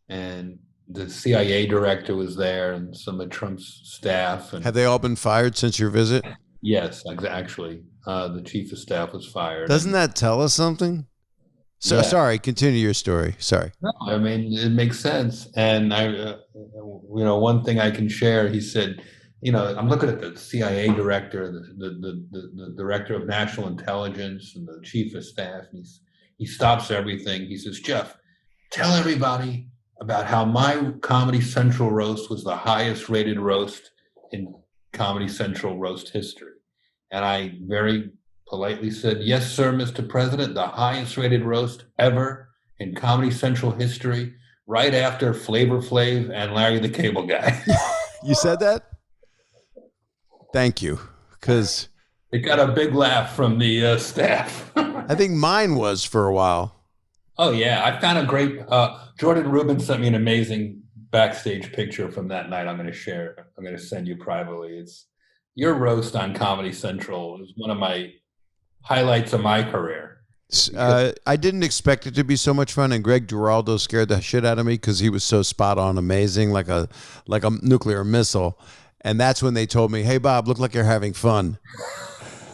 and the CIA director was there, and some of Trump's staff. And Have they all been fired since your visit? yes, actually, the chief of staff was fired. Doesn't that tell us something? So Yeah. sorry, continue your story. Sorry. No, I mean, it makes sense. And one thing I can share, he said, I'm looking at the CIA director, the director of national intelligence, and the chief of staff. And he stops everything. He says, Jeff, tell everybody about how my Comedy Central roast was the highest rated roast in Comedy Central roast history. And I very politely said, yes, sir, Mr. President, the highest rated roast ever in Comedy Central history, right after Flavor Flav and Larry the Cable Guy. You said that? Thank you. Because it got a big laugh from the staff. I think mine was for a while. Oh, yeah. I found a great, Jordan Rubin sent me an amazing backstage picture from that night. I'm going to share. I'm going to send you privately. It's your roast on Comedy Central is one of my highlights of my career. I didn't expect it to be so much fun, and Greg Giraldo scared the shit out of me because he was so spot on, amazing, like a nuclear missile. And that's when they told me, "Hey, Bob, look like you're having fun."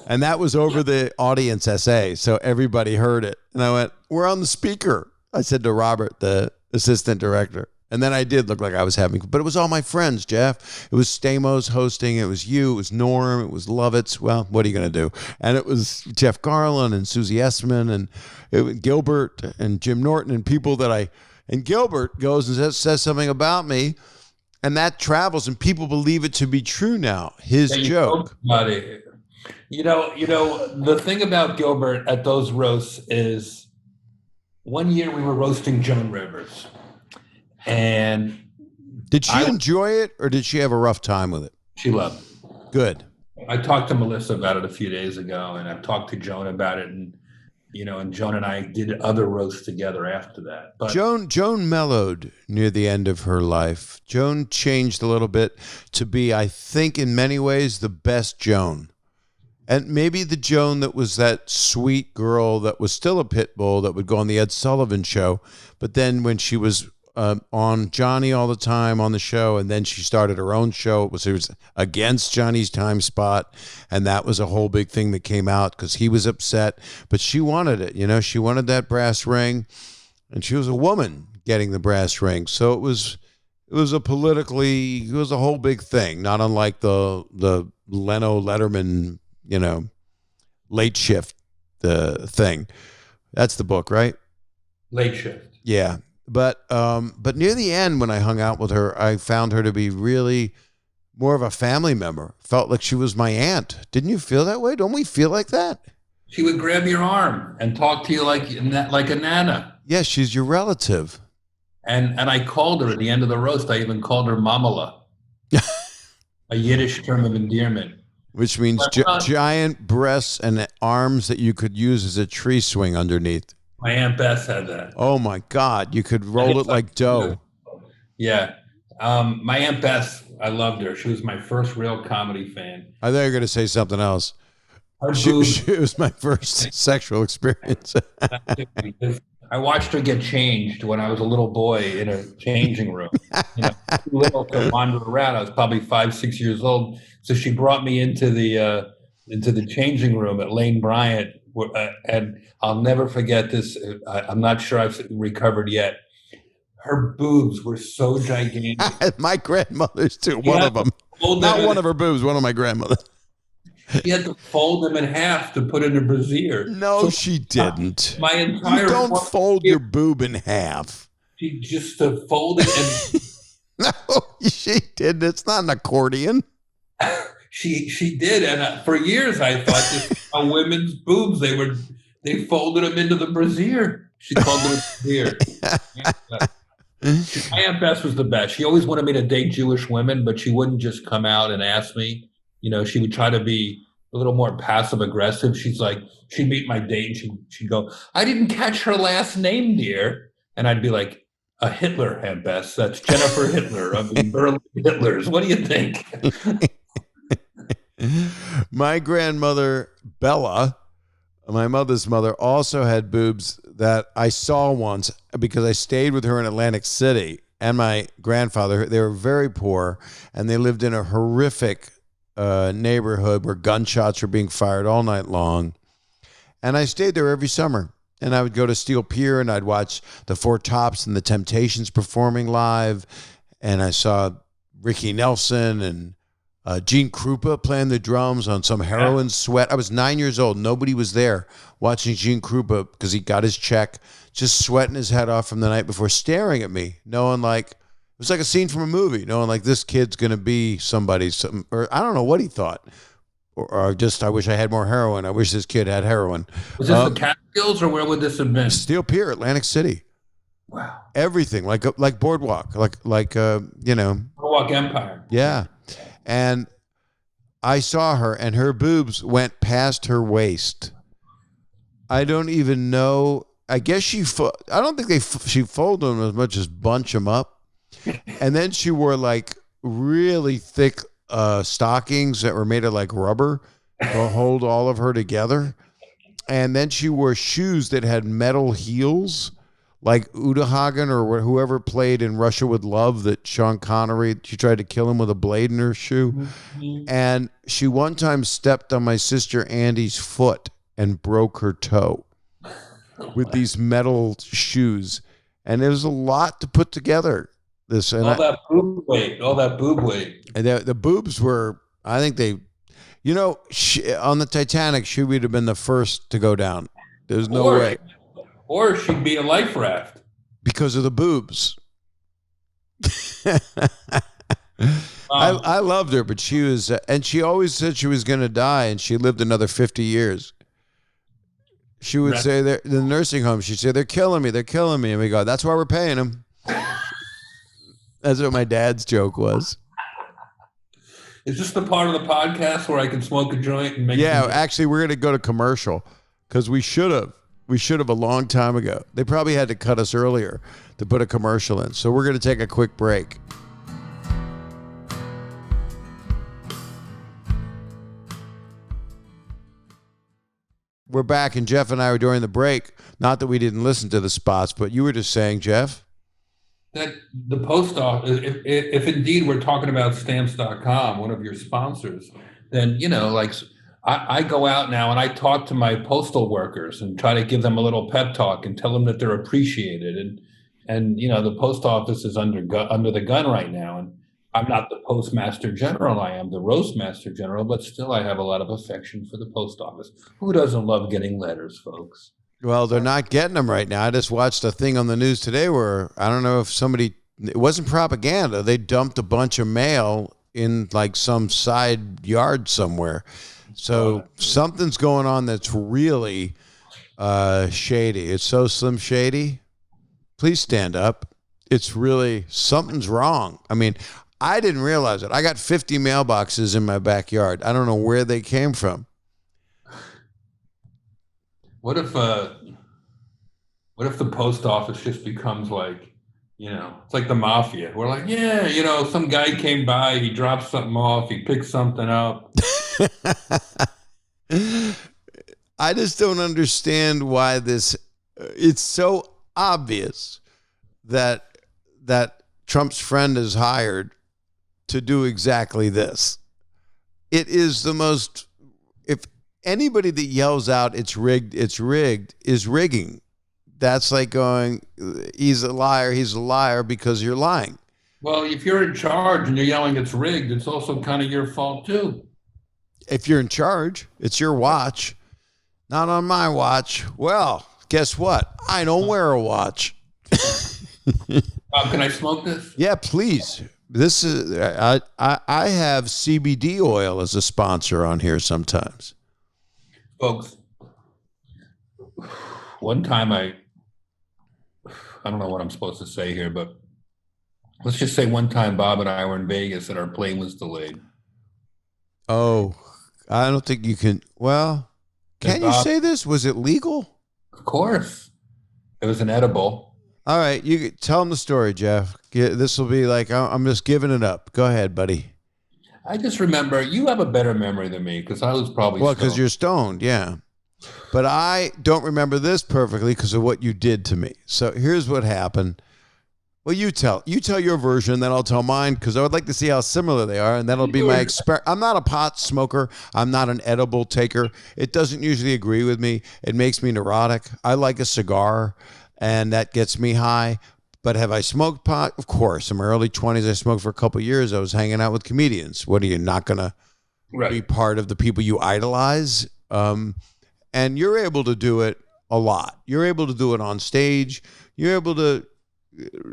And that was over the audience SA, so everybody heard it. And I went, "We're on the speaker." I said to Robert, the assistant director. And then I did look like I was having, but it was all my friends, Jeff. It was Stamos hosting. It was you. It was Norm. It was Lovitz. Well, what are you going to do? And it was Jeff Garland and Susie Essman and Gilbert and Jim Norton and people and Gilbert goes and says something about me, and that travels and people believe it to be true now. His joke. The thing about Gilbert at those roasts is one year we were roasting Joan Rivers. And did she enjoy it, or did she have a rough time with it? She loved it. Good. I talked to Melissa about it a few days ago, and I've talked to Joan about it, and Joan and I did other roasts together after that. But Joan mellowed near the end of her life. Joan changed a little bit to be, I think, in many ways, the best Joan. And maybe the Joan that was that sweet girl that was still a pit bull that would go on the Ed Sullivan Show, but then when she was on Johnny all the time on the show, and then she started her own show. It was against Johnny's time spot, and that was a whole big thing that came out because he was upset, but she wanted it. She wanted that brass ring, and she was a woman getting the brass ring, so it was a whole big thing, not unlike the Leno Letterman late shift thing. That's the book, right? Late Shift. Yeah. But near the end, when I hung out with her, I found her to be really more of a family member. Felt like she was my aunt. Didn't you feel that way? Don't we feel like that? She would grab your arm and talk to you like a nana. Yeah, she's your relative. And I called her at the end of the roast. I even called her Mamala, a Yiddish term of endearment. Which means giant breasts and arms that you could use as a tree swing underneath. My Aunt Bess had that. Oh, my God. You could roll it like dough. Yeah. My Aunt Bess, I loved her. She was my first real comedy fan. I thought you were going to say something else. She was my first sexual experience. I watched her get changed when I was a little boy in a changing room. Too little to wander around. I was probably 5, 6 years old. So she brought me into the changing room at Lane Bryant. And I'll never forget this. I'm not sure I've recovered yet. Her boobs were so gigantic. My grandmother's too. One of them. Not one of her boobs. One of my grandmother's. She had to fold them in half to put in a brassiere. No, she didn't. My entire you don't fold your boob in half. She just folded it. No, she didn't. It's not an accordion. She did, and for years I thought this was how women's boobs. They They folded them into the brassiere. She called it a brassiere. My Aunt Bess was the best. She always wanted me to date Jewish women, but she wouldn't just come out and ask me. She would try to be a little more passive aggressive. She's like, she'd meet my date and she'd go, "I didn't catch her last name, dear." And I'd be like, "A Hitler, Aunt Bess. That's Jennifer Hitler of the Berlin Hitlers. What do you think?" My grandmother, Bella, my mother's mother, also had boobs that I saw once because I stayed with her in Atlantic City, and my grandfather. They were very poor, and they lived in a horrific neighborhood where gunshots were being fired all night long. And I stayed there every summer. And I would go to Steel Pier, and I'd watch the Four Tops and the Temptations performing live. And I saw Ricky Nelson and Gene Krupa playing the drums on some Heroin Sweat. I was 9 years old. Nobody was there watching Gene Krupa because he got his check, just sweating his head off from the night before, staring at me, knowing like, it was like a scene from a movie, knowing like this kid's going to be somebody, or I don't know what he thought. Or just, I wish I had more heroin. I wish this kid had heroin. Was this the Catskills, or where would this have been? Steel Pier, Atlantic City. Wow. Everything, like Boardwalk, like Boardwalk Empire. Yeah. And I saw her, and her boobs went past her waist. I don't even know. I guess I don't think she folded them as much as bunch them up. And then she wore like really thick stockings that were made of like rubber to hold all of her together. And then she wore shoes that had metal heels, like Uta Hagen or whoever played in Russia with Love, that Sean Connery, she tried to kill him with a blade in her shoe. Mm-hmm. And she one time stepped on my sister Andy's foot and broke her toe with these metal shoes. And it was a lot to put together. That boob weight. And the boobs were, I think they, on the Titanic, she would have been the first to go down. There's no way. Or she'd be a life raft. Because of the boobs. I loved her, but she was, and she always said she was going to die, and she lived another 50 years. She would say, in the nursing home, she'd say, they're killing me. And we go, that's why we're paying them. That's what my dad's joke was. Is this the part of the podcast where I can smoke a joint and make? Yeah, actually, we're going to go to commercial because we should have. We should have a long time ago. They probably had to cut us earlier to put a commercial in. So we're going to take a quick break. We're back, and Jeff and I were during the break. Not that we didn't listen to the spots, but you were just saying, Jeff, that the post office, if indeed we're talking about stamps.com, one of your sponsors, then, I go out now and I talk to my postal workers and try to give them a little pep talk and tell them that they're appreciated. And the post office is under the gun right now. And I'm not the postmaster general. I am the roastmaster general, but still I have a lot of affection for the post office. Who doesn't love getting letters, folks? Well, they're not getting them right now. I just watched a thing on the news today where I don't know if it wasn't propaganda. They dumped a bunch of mail in like some side yard somewhere. So something's going on that's really shady. It's so Slim Shady. Please stand up. It's really, something's wrong. I mean, I didn't realize it. I got 50 mailboxes in my backyard. I don't know where they came from. What if the post office just becomes like, it's like the mafia. We're like, some guy came by, he dropped something off, he picked something up. I just don't understand why it's so obvious that Trump's friend is hired to do exactly this. It is the most, if anybody that yells out it's rigged is rigging. That's like going, he's a liar because you're lying. Well, if you're in charge and you're yelling it's rigged, it's also kind of your fault too. If you're in charge, it's your watch. Not on my watch. Well, guess what? I don't wear a watch. Can I smoke this? Yeah, please. This is I have CBD oil as a sponsor on here sometimes. Folks, one time I don't know what I'm supposed to say here, but let's just say one time Bob and I were in Vegas and our plane was delayed. Oh, I don't think you can. Well, And can you Bob, say this? Was it legal? of course, it was an edible. All right, you tell him the story, Jeff. This will be like I'm just giving it up. Go ahead, buddy. I just remember you have a better memory than me because I was probably Well, because stoned. you're stoned, yeah. But I don't remember this perfectly because of what you did to me. So here's what happened. Well, you tell your version, then I'll tell mine because I would like to see how similar they are, and that'll be my experiment. I'm not a pot smoker. I'm not an edible taker. It doesn't usually agree with me. It makes me neurotic. I like a cigar, and that gets me high. But have I smoked pot? Of course. In my early 20s, I smoked for a couple of years. I was hanging out with comedians. What are you not going to be part of the people you idolize? And you're able to do it a lot. You're able to do it on stage. You're able to.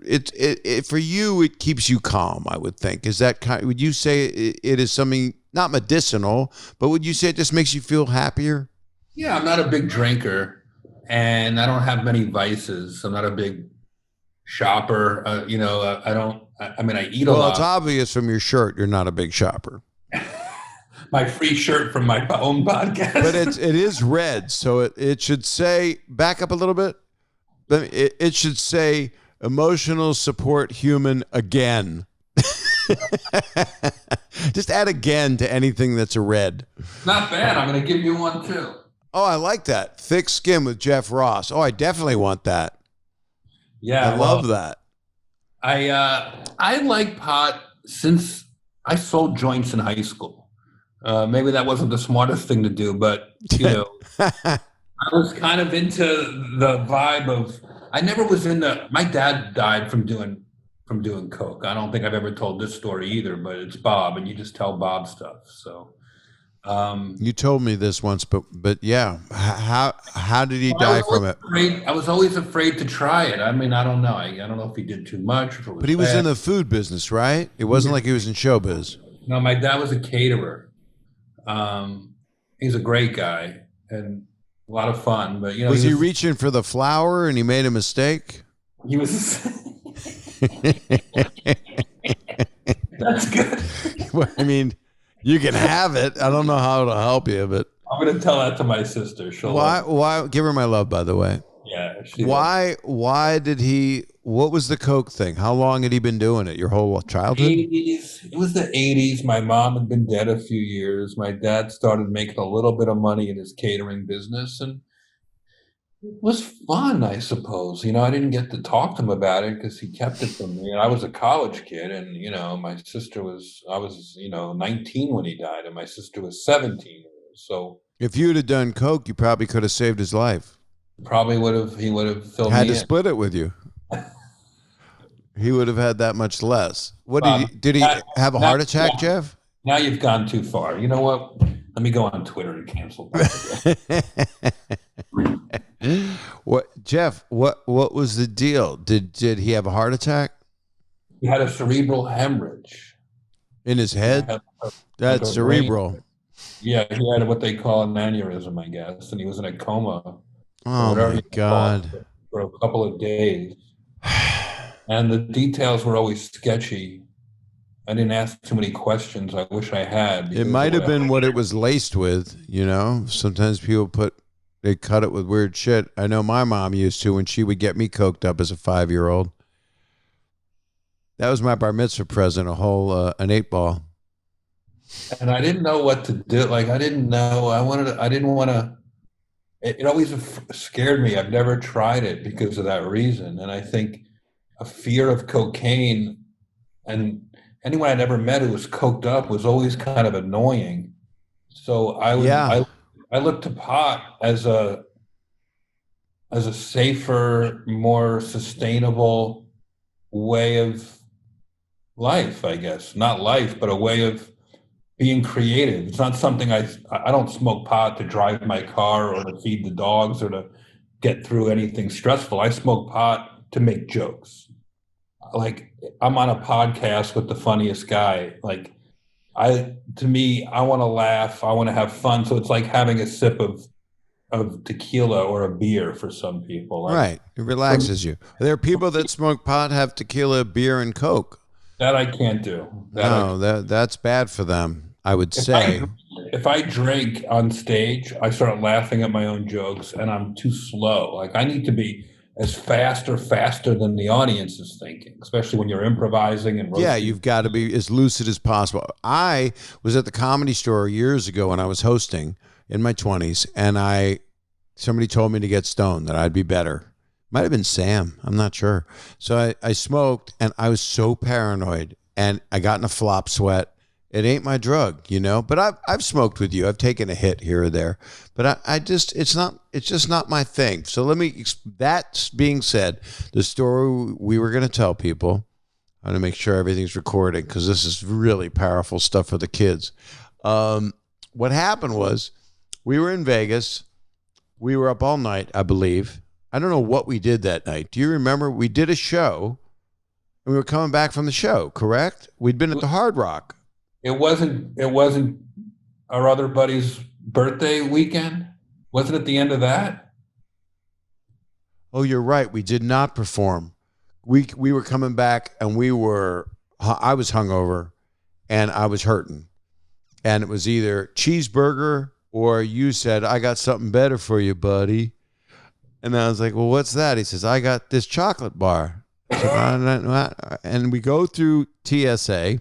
It for you. It keeps you calm. I would think. Is that kind? Would you say it is something not medicinal, but would you say it just makes you feel happier? Yeah, I'm not a big drinker, and I don't have many vices. I'm not a big shopper. I don't. I mean, I eat a Well, lot. it's obvious from your shirt you're not a big shopper. My free shirt from my own podcast. But it is red, so it should say, back up a little bit. It should say emotional support human again. Just add again to anything that's a red. Not bad. I'm going to give you one too. Oh, I like that. Thick skin with Jeff Ross. Oh, I definitely want that. Yeah, I love that. I like pot since I sold joints in high school. Maybe that wasn't the smartest thing to do, but I was kind of into the vibe of. I never was into. My dad died from doing coke. I don't think I've ever told this story either, but it's Bob, and you just tell Bob stuff. So you told me this once, but yeah, how did he die from it? I was always afraid to try it. I mean, I don't know. I don't know if he did too much. If it was but he was bad. in the food business, right? It wasn't like he was in showbiz. No, my dad was a caterer. He's a great guy and a lot of fun, but was he reaching for the flour and he made a mistake? He was. That's good. Well, I mean, you can have it. I don't know how to help you, but I'm going to tell that to my sister. Why? Give her my love, by the way. Yeah. Why did he? What was the coke thing? How long had he been doing it? Your whole childhood? 80s. It was the 80s. My mom had been dead a few years. My dad started making a little bit of money in his catering business, and it was fun, I suppose. I didn't get to talk to him about it because he kept it from me. And I was a college kid, and my sister was. I was 19 when he died, and my sister was 17. So if you'd have done coke, you probably could have saved his life. Probably would have. He would have filled had me to in. Split it with you. He would have had that much less. What did he have a heart attack, Jeff? Now you've gone too far. You know what? Let me go on Twitter and cancel that. What, Jeff? What was the deal? Did he have a heart attack? He had a cerebral hemorrhage in his head. That's cerebral. Yeah, he had what they call an aneurysm, I guess, and he was in a coma. Oh my God! For a couple of days. And the details were always sketchy. I didn't ask too many questions. I wish I had. It might have been what it was laced with, Sometimes people they cut it with weird shit. I know my mom used to when she would get me coked up as a 5-year-old. That was my bar mitzvah present, an 8-ball. And I didn't know what to do. Like, I didn't know. I didn't want to. It always scared me. I've never tried it because of that reason. And I think a fear of cocaine, and anyone I'd ever met who was coked up was always kind of annoying. So I looked to pot as a safer, more sustainable way of life, I guess. Not life, but a way of being creative. It's not something I don't smoke pot to drive my car or to feed the dogs or to get through anything stressful. I smoke pot to make jokes. Like, I'm on a podcast with the funniest guy. Like, I want to laugh. I want to have fun. So it's like having a sip of of tequila or a beer for some people. Like, Right. It relaxes you. There are people that smoke pot, have tequila, beer, and Coke. that I can't do. That's bad for them, I would If say. if I drink on stage, I start laughing at my own jokes, and I'm too slow. Like, I need to be as fast or faster than the audience is thinking, especially when you're improvising and roasting. Yeah, you've got to be as lucid as possible. I was at the Comedy Store years ago when I was hosting in my 20s, and somebody told me to get stoned, that I'd be better. Might have been Sam. I'm not sure. So I smoked, and I was so paranoid, and I got in a flop sweat. It ain't my drug, But I've smoked with you. I've taken a hit here or there, but it's just not my thing. So that being said, the story we were going to tell people, I'm going to make sure everything's recording because this is really powerful stuff for the kids. What happened was we were in Vegas. We were up all night, I believe. I don't know what we did that night. Do you remember? We did a show and we were coming back from the show, correct? We'd been at the Hard Rock. It wasn't our other buddy's birthday weekend? Wasn't it the end of that? Oh, you're right. We did not perform. We were coming back, and I was hungover, and I was hurting. And it was either cheeseburger or you said, I got something better for you, buddy. And I was like, well, what's that? He says, I got this chocolate bar. And we go through TSA,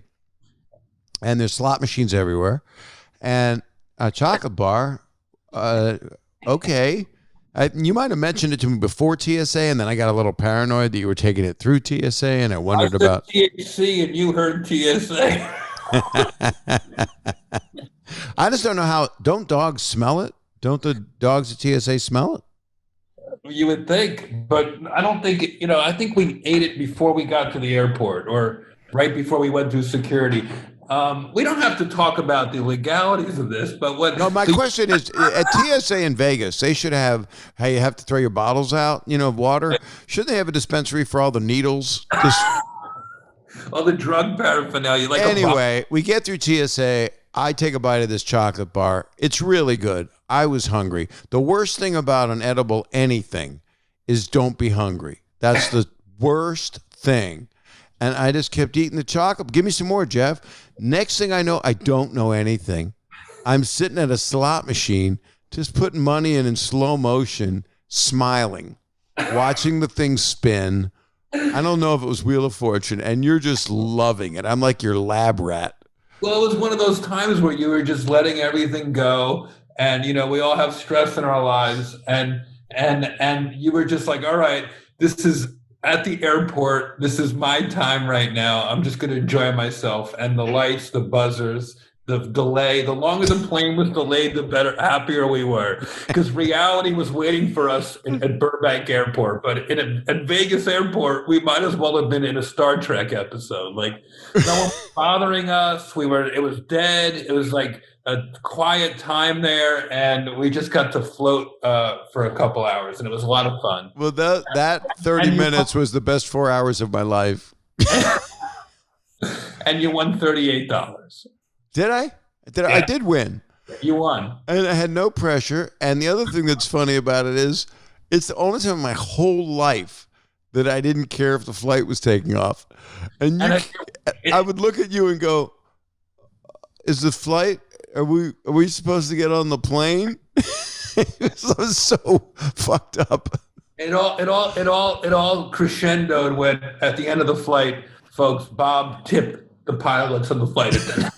and there's slot machines everywhere, and a chocolate bar. Okay. You might have mentioned it to me before TSA, and then I got a little paranoid that you were taking it through TSA, and I wondered about THC, and you heard TSA. I just don't know how. Don't dogs smell it? Don't the dogs at TSA smell it? You would think, but I don't think. I think we ate it before we got to the airport, or right before we went through security. We don't have to talk about the legalities of this, but my question is, at TSA in Vegas, they should have, hey, you have to throw your bottles out, of water. Shouldn't they have a dispensary for all the needles? All the drug paraphernalia. Anyway, we get through TSA. I take a bite of this chocolate bar. It's really good. I was hungry. The worst thing about an edible anything is don't be hungry. That's the worst thing. And I just kept eating the chocolate. Give me some more, Jeff. Next thing I know, I don't know anything. I'm sitting at a slot machine, just putting money in slow motion, smiling, watching the thing spin. I don't know if it was Wheel of Fortune, and you're just loving it. I'm like your lab rat. Well, it was one of those times where you were just letting everything go. And, we all have stress in our lives. And you were just like, all right, this is at the airport. This is my time right now. I'm just going to enjoy myself. And the lights, the buzzers, the delay, the longer the plane was delayed, the happier we were, because reality was waiting for us at Burbank Airport. But at Vegas Airport, we might as well have been in a Star Trek episode. Like, no one was bothering us. It was dead. It was like a quiet time there, and we just got to float for a couple hours, and it was a lot of fun. Well, that 30 minutes was the best 4 hours of my life. And you won $38. Did I? Yeah. I did win. You won. And I had no pressure. And the other thing that's funny about it is it's the only time in my whole life that I didn't care if the flight was taking off. And I would look at you and go, is the flight, are we supposed to get on the plane? It was so fucked up. It all crescendoed when at the end of the flight, folks, Bob tipped the pilots and the flight attendants.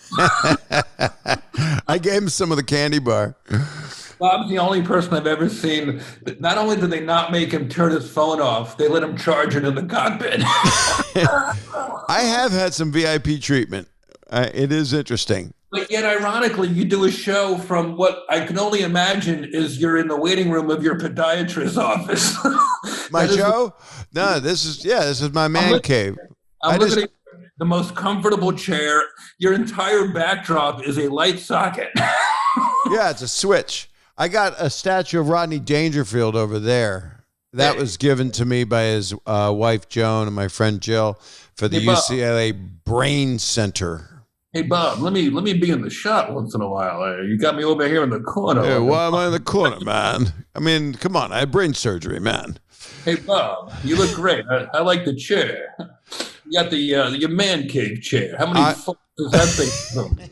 I gave him some of the candy bar. Bob's the only person I've ever seen. Not only did they not make him turn his phone off, they let him charge it in the cockpit. I have had some VIP treatment. It is interesting. But yet, ironically, you do a show from what I can only imagine is you're in the waiting room of your podiatrist's office. My show? No, this is my man cave. I'm looking at the most comfortable chair. Your entire backdrop is a light socket. Yeah, it's a switch. I got a statue of Rodney Dangerfield over there. That was given to me by his wife, Joan, and my friend Jill for the UCLA Brain Center. Hey Bob, let me be in the shot once in a while. You got me over here in the corner. Hey, why am I in the corner, man? I mean, come on, I had brain surgery, man. Hey Bob, you look great. I like the chair. You got the your man cave chair. How many I fucks does that thing?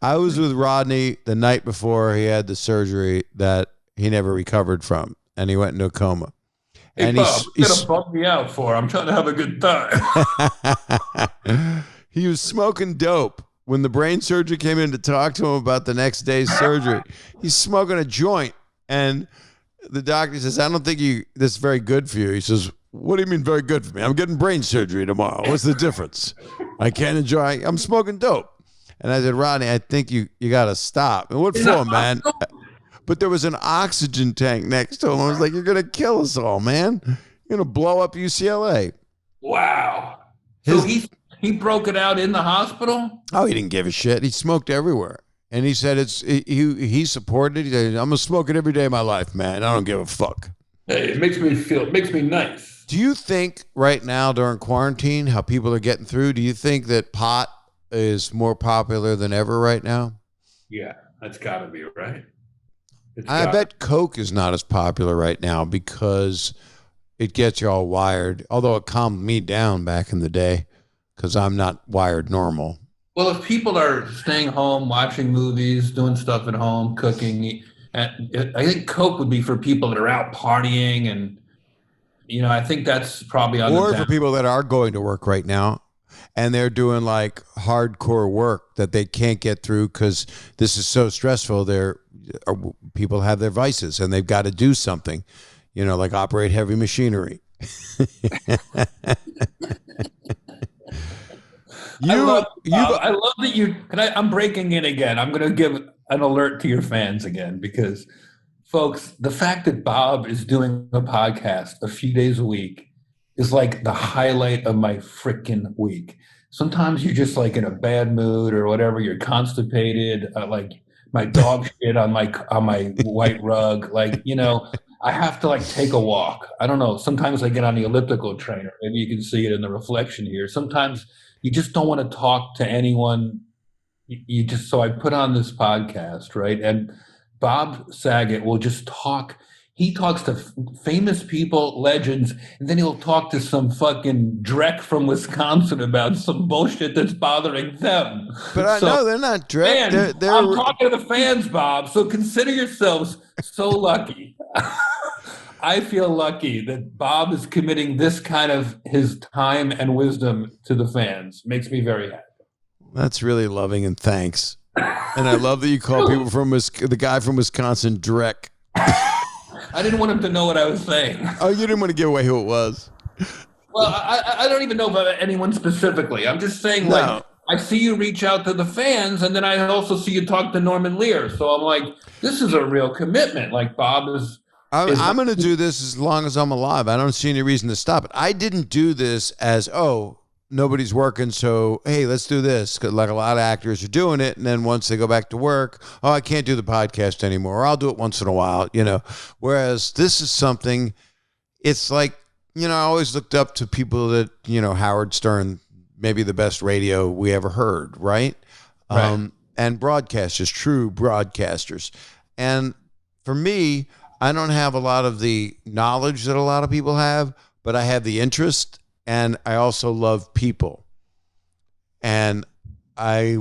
I was with Rodney the night before he had the surgery that he never recovered from, and he went into a coma. Hey And Bob, you gotta bum me out for. I'm trying to have a good time. he was smoking dope when the brain surgeon came in to talk to him about the next day's surgery. He's smoking a joint, and the doctor says, "I don't think this is very good for you." He says, "What do you mean very good for me? I'm getting brain surgery tomorrow. What's the difference? I can't enjoy. I'm smoking dope." And I said, "Rodney, I think you got to stop." And what for, man? But there was an oxygen tank next to him. I was like, "You're going to kill us all, man. You're going to blow up UCLA." Wow. So he broke it out in the hospital? Oh, he didn't give a shit. He smoked everywhere. And he said he supported it. He said, "I'm going to smoke it every day of my life, man. I don't give a fuck." Hey, it makes me nice. Do you think right now during quarantine, how people are getting through, do you think that pot is more popular than ever right now? Yeah, that's got to be right. I bet Coke is not as popular right now because it gets you all wired, although it calmed me down back in the day because I'm not wired normal. Well, if people are staying home, watching movies, doing stuff at home, cooking, I think Coke would be for people that are out partying, and I think that's probably on. Or for people that are going to work right now, and they're doing like hardcore work that they can't get through because this is so stressful. People have their vices and they've got to do something, like operate heavy machinery. I love that you. I'm breaking in again. I'm going to give an alert to your fans again because, folks, the fact that Bob is doing a podcast a few days a week is like the highlight of my freaking week. Sometimes you're just like in a bad mood or whatever. You're constipated, like my dog shit on my white rug. Like, I have to like take a walk. I don't know. Sometimes I get on the elliptical trainer. Maybe you can see it in the reflection here. Sometimes you just don't want to talk to anyone. So I put on this podcast, right? And Bob Saget will just talk. He talks to famous people, legends, and then he'll talk to some fucking dreck from Wisconsin about some bullshit that's bothering them. But I know they're not dreck. I'm talking to the fans, Bob. So consider yourselves so lucky. I feel lucky that Bob is committing this kind of his time and wisdom to the fans. Makes me very happy. That's really loving, and thanks. And I love that you call people from the guy from Wisconsin dreck. I didn't want him to know what I was saying. Oh, you didn't want to give away who it was. Well, I don't even know about anyone specifically. I'm just saying, like, I see you reach out to the fans, and then I also see you talk to Norman Lear. So I'm like, this is a real commitment. Like, Bob is... I'm going to do this as long as I'm alive. I don't see any reason to stop it. I didn't do this as, nobody's working, so, hey, let's do this. 'Cause like a lot of actors are doing it, and then once they go back to work, I can't do the podcast anymore, or I'll do it once in a while, Whereas this is something, it's like, I always looked up to people that, Howard Stern, maybe the best radio we ever heard, right? Right. And broadcasters, true broadcasters. And for me, I don't have a lot of the knowledge that a lot of people have, but I have the interest, and I also love people. And I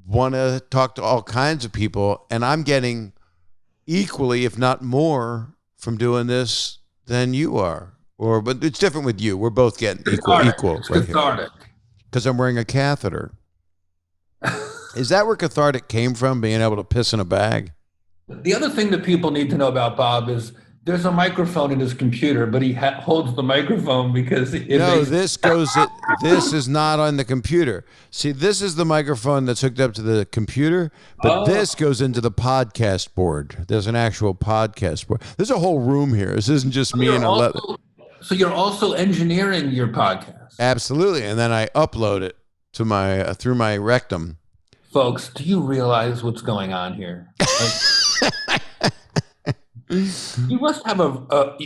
want to talk to all kinds of people, and I'm getting equally, if not more, from doing this than you are. But it's different with you. We're both getting equal it's right cathartic. here. Because I'm wearing a catheter. Is that where cathartic came from, being able to piss in a bag? The other thing that people need to know about Bob is there's a microphone in his computer, but he holds the microphone because this is not on the computer. See, this is the microphone that's hooked up to the computer, but this goes into the podcast board. There's an actual podcast board. There's a whole room here. This isn't just me and a leather. So you're also engineering your podcast. Absolutely, and then I upload it to my through my rectum. Folks, do you realize what's going on here? You must have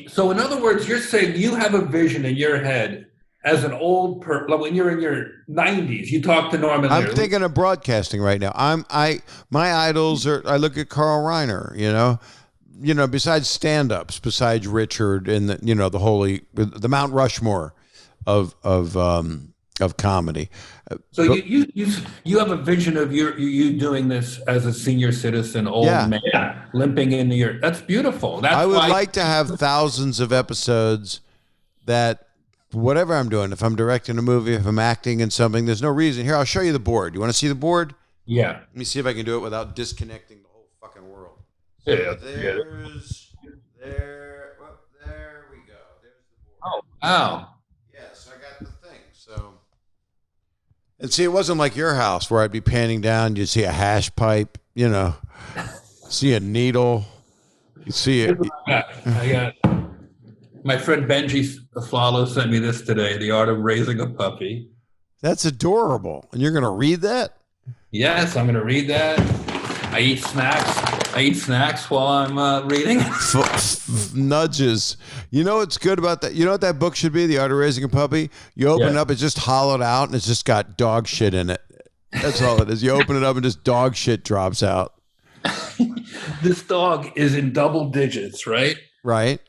so in other words, you're saying you have a vision in your head as an old like when you're in your 90s, you talk to Norman I'm Lear. thinking of broadcasting right now. My idols are. I look at Carl Reiner. Besides stand-ups, besides Richard and the Mount Rushmore of comedy. So you have a vision of you doing this as a senior citizen, old man, limping into your. That's beautiful. I would like to have thousands of episodes that whatever I'm doing, if I'm directing a movie, if I'm acting in something, there's no reason. Here, I'll show you the board. You want to see the board? Yeah. Let me see if I can do it without disconnecting the whole fucking world. Yeah. There we go. There's the board. Oh, wow. Yes, I got the thing. So, and see, it wasn't like your house where I'd be panning down. You'd see a hash pipe, see a needle. You see it. I got my friend Benji Follo sent me this today, The Art of Raising a Puppy. That's adorable. And you're going to read that? Yes, I'm going to read that. I eat snacks while I'm reading. Nudges. You know what's good about that? You know what that book should be, The Art of Raising a Puppy? You open it up, it's just hollowed out, and it's just got dog shit in it. That's all it is. You open it up, and just dog shit drops out. This dog is in double digits, right? Right.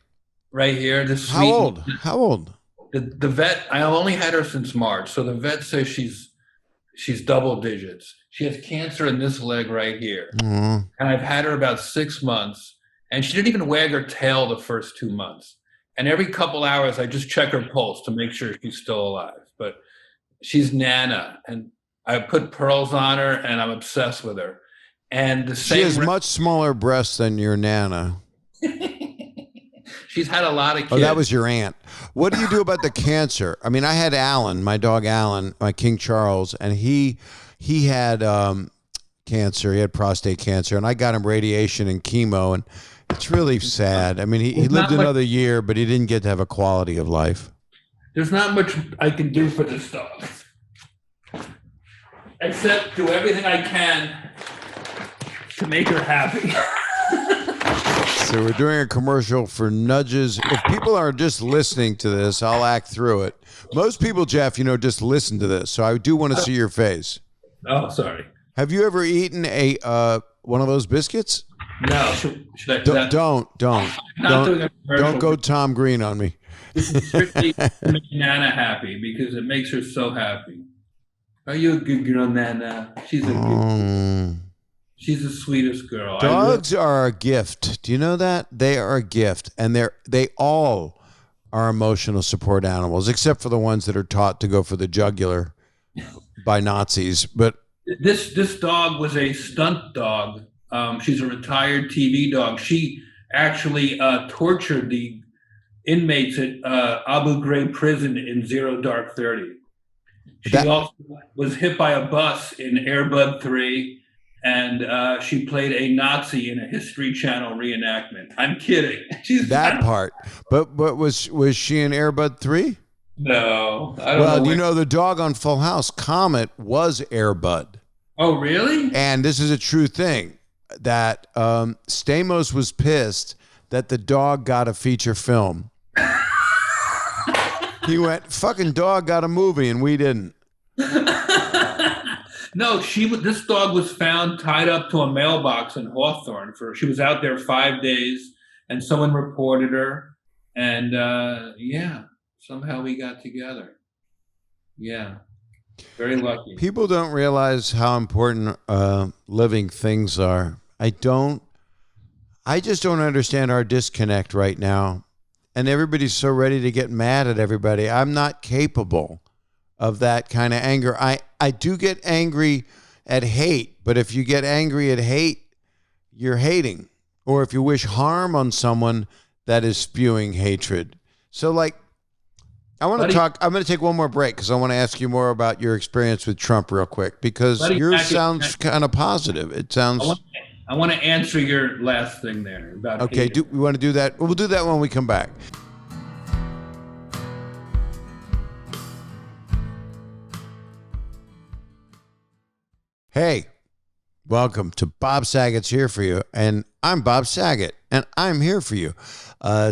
Right here. How old? The vet, I only had her since March, so the vet says she's double digits. She has cancer in this leg right here. Mm-hmm. And I've had her about 6 months, and she didn't even wag her tail the first 2 months. And every couple hours, I just check her pulse to make sure she's still alive. But she's Nana, and I put pearls on her, and I'm obsessed with her. And she has much smaller breasts than your Nana. She's had a lot of kids. Oh, that was your aunt. What do you do about the cancer? I mean, I had Alan, my dog Alan, my King Charles, and he had cancer. He had prostate cancer, and I got him radiation and chemo, and it's really sad. I mean, he lived another year, but he didn't get to have a quality of life. There's not much I can do for this dog, except do everything I can to make her happy. So we're doing a commercial for Nudges. If people are just listening to this, I'll act through it. Most people, Jeff, just listen to this. So I do want to see your face. Oh, sorry. Have you ever eaten one of those biscuits? No. Should I? Don't go Tom Green on me. This is strictly to make Nana happy because it makes her so happy. Are you a good girl, Nana? She's a good girl. She's the sweetest girl. Dogs are a gift. Do you know that? They are a gift, and they all are emotional support animals, except for the ones that are taught to go for the jugular by Nazis. But this dog was a stunt dog. She's a retired TV dog. She actually tortured the inmates at Abu Ghraib prison in Zero Dark 30. She also was hit by a bus in Air Bud 3. And she played a Nazi in a History Channel reenactment. I'm kidding. She's that part. But was she in Air Bud 3? No. I don't know. Well, the dog on Full House, Comet, was Air Bud. Oh, really? And this is a true thing, that Stamos was pissed that the dog got a feature film. He went, fucking dog got a movie, and we didn't. No, this dog was found tied up to a mailbox in Hawthorne. She was out there 5 days, and someone reported her, and somehow we got together. Yeah, very lucky. People don't realize how important living things are. I just don't understand our disconnect right now, and everybody's so ready to get mad at everybody. I'm not capable of that kind of anger. I do get angry at hate, but if you get angry at hate, you're hating. Or if you wish harm on someone, that is spewing hatred. So I'm going to take one more break because I want to ask you more about your experience with Trump real quick, because yours sounds kind of positive. It sounds... I want to answer your last thing there about okay, we want to do that? We'll do that when we come back. Hey, welcome to Bob Saget's Here For You, and I'm Bob Saget, and I'm here for you.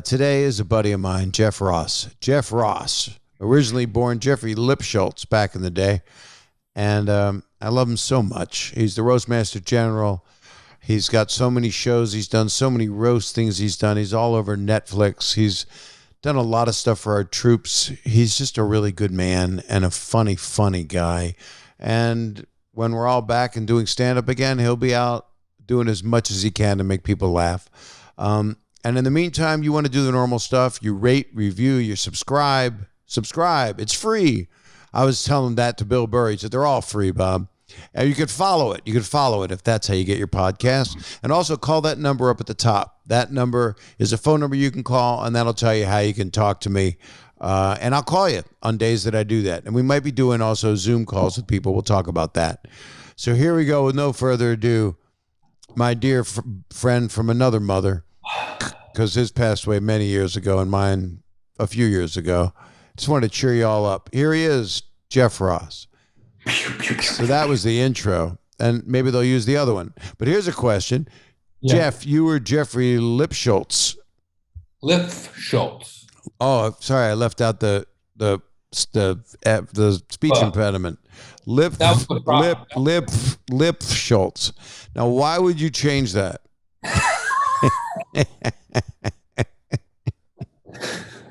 Today is a buddy of mine, Jeff Ross. Jeff Ross originally born Jeffrey Lipschultz back in the day. And I love him so much. He's the Roastmaster General. He's got so many shows. He's done so many roast things he's done. He's all over Netflix. He's done a lot of stuff for our troops. He's just a really good man and a funny, funny guy. And when we're all back and doing stand-up again, he'll be out doing as much as he can to make people laugh. And in the meantime, you want to do the normal stuff. You rate, review, you subscribe. Subscribe. It's free. I was telling that to Bill Burr. He said, they're all free, Bob. And you could follow it. You could follow it if that's how you get your podcast. And also call that number up at the top. That number is a phone number you can call, and that'll tell you how you can talk to me. And I'll call you on days that I do that. And we might be doing also Zoom calls with people. We'll talk about that. So here we go with no further ado. My dear friend from another mother, because his passed away many years ago and mine a few years ago. Just wanted to cheer you all up. Here he is, Jeff Ross. So that was the intro, and maybe they'll use the other one. But here's a question. Yeah. Jeff, you were Jeffrey Lipschultz. Lipschultz. Oh, sorry, I left out the speech impediment. Lipschultz. Now, why would you change that?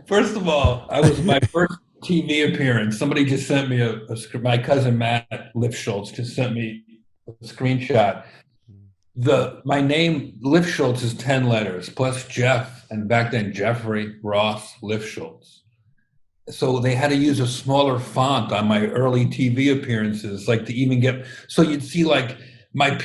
First of all, I was my first TV appearance. Somebody just sent me my cousin Matt Lipschultz just sent me a screenshot. My name Lipschultz is 10 letters plus Jeff, and back then Jeffrey Ross Lipschultz. So they had to use a smaller font on my early TV appearances, like to even get. So you'd see like my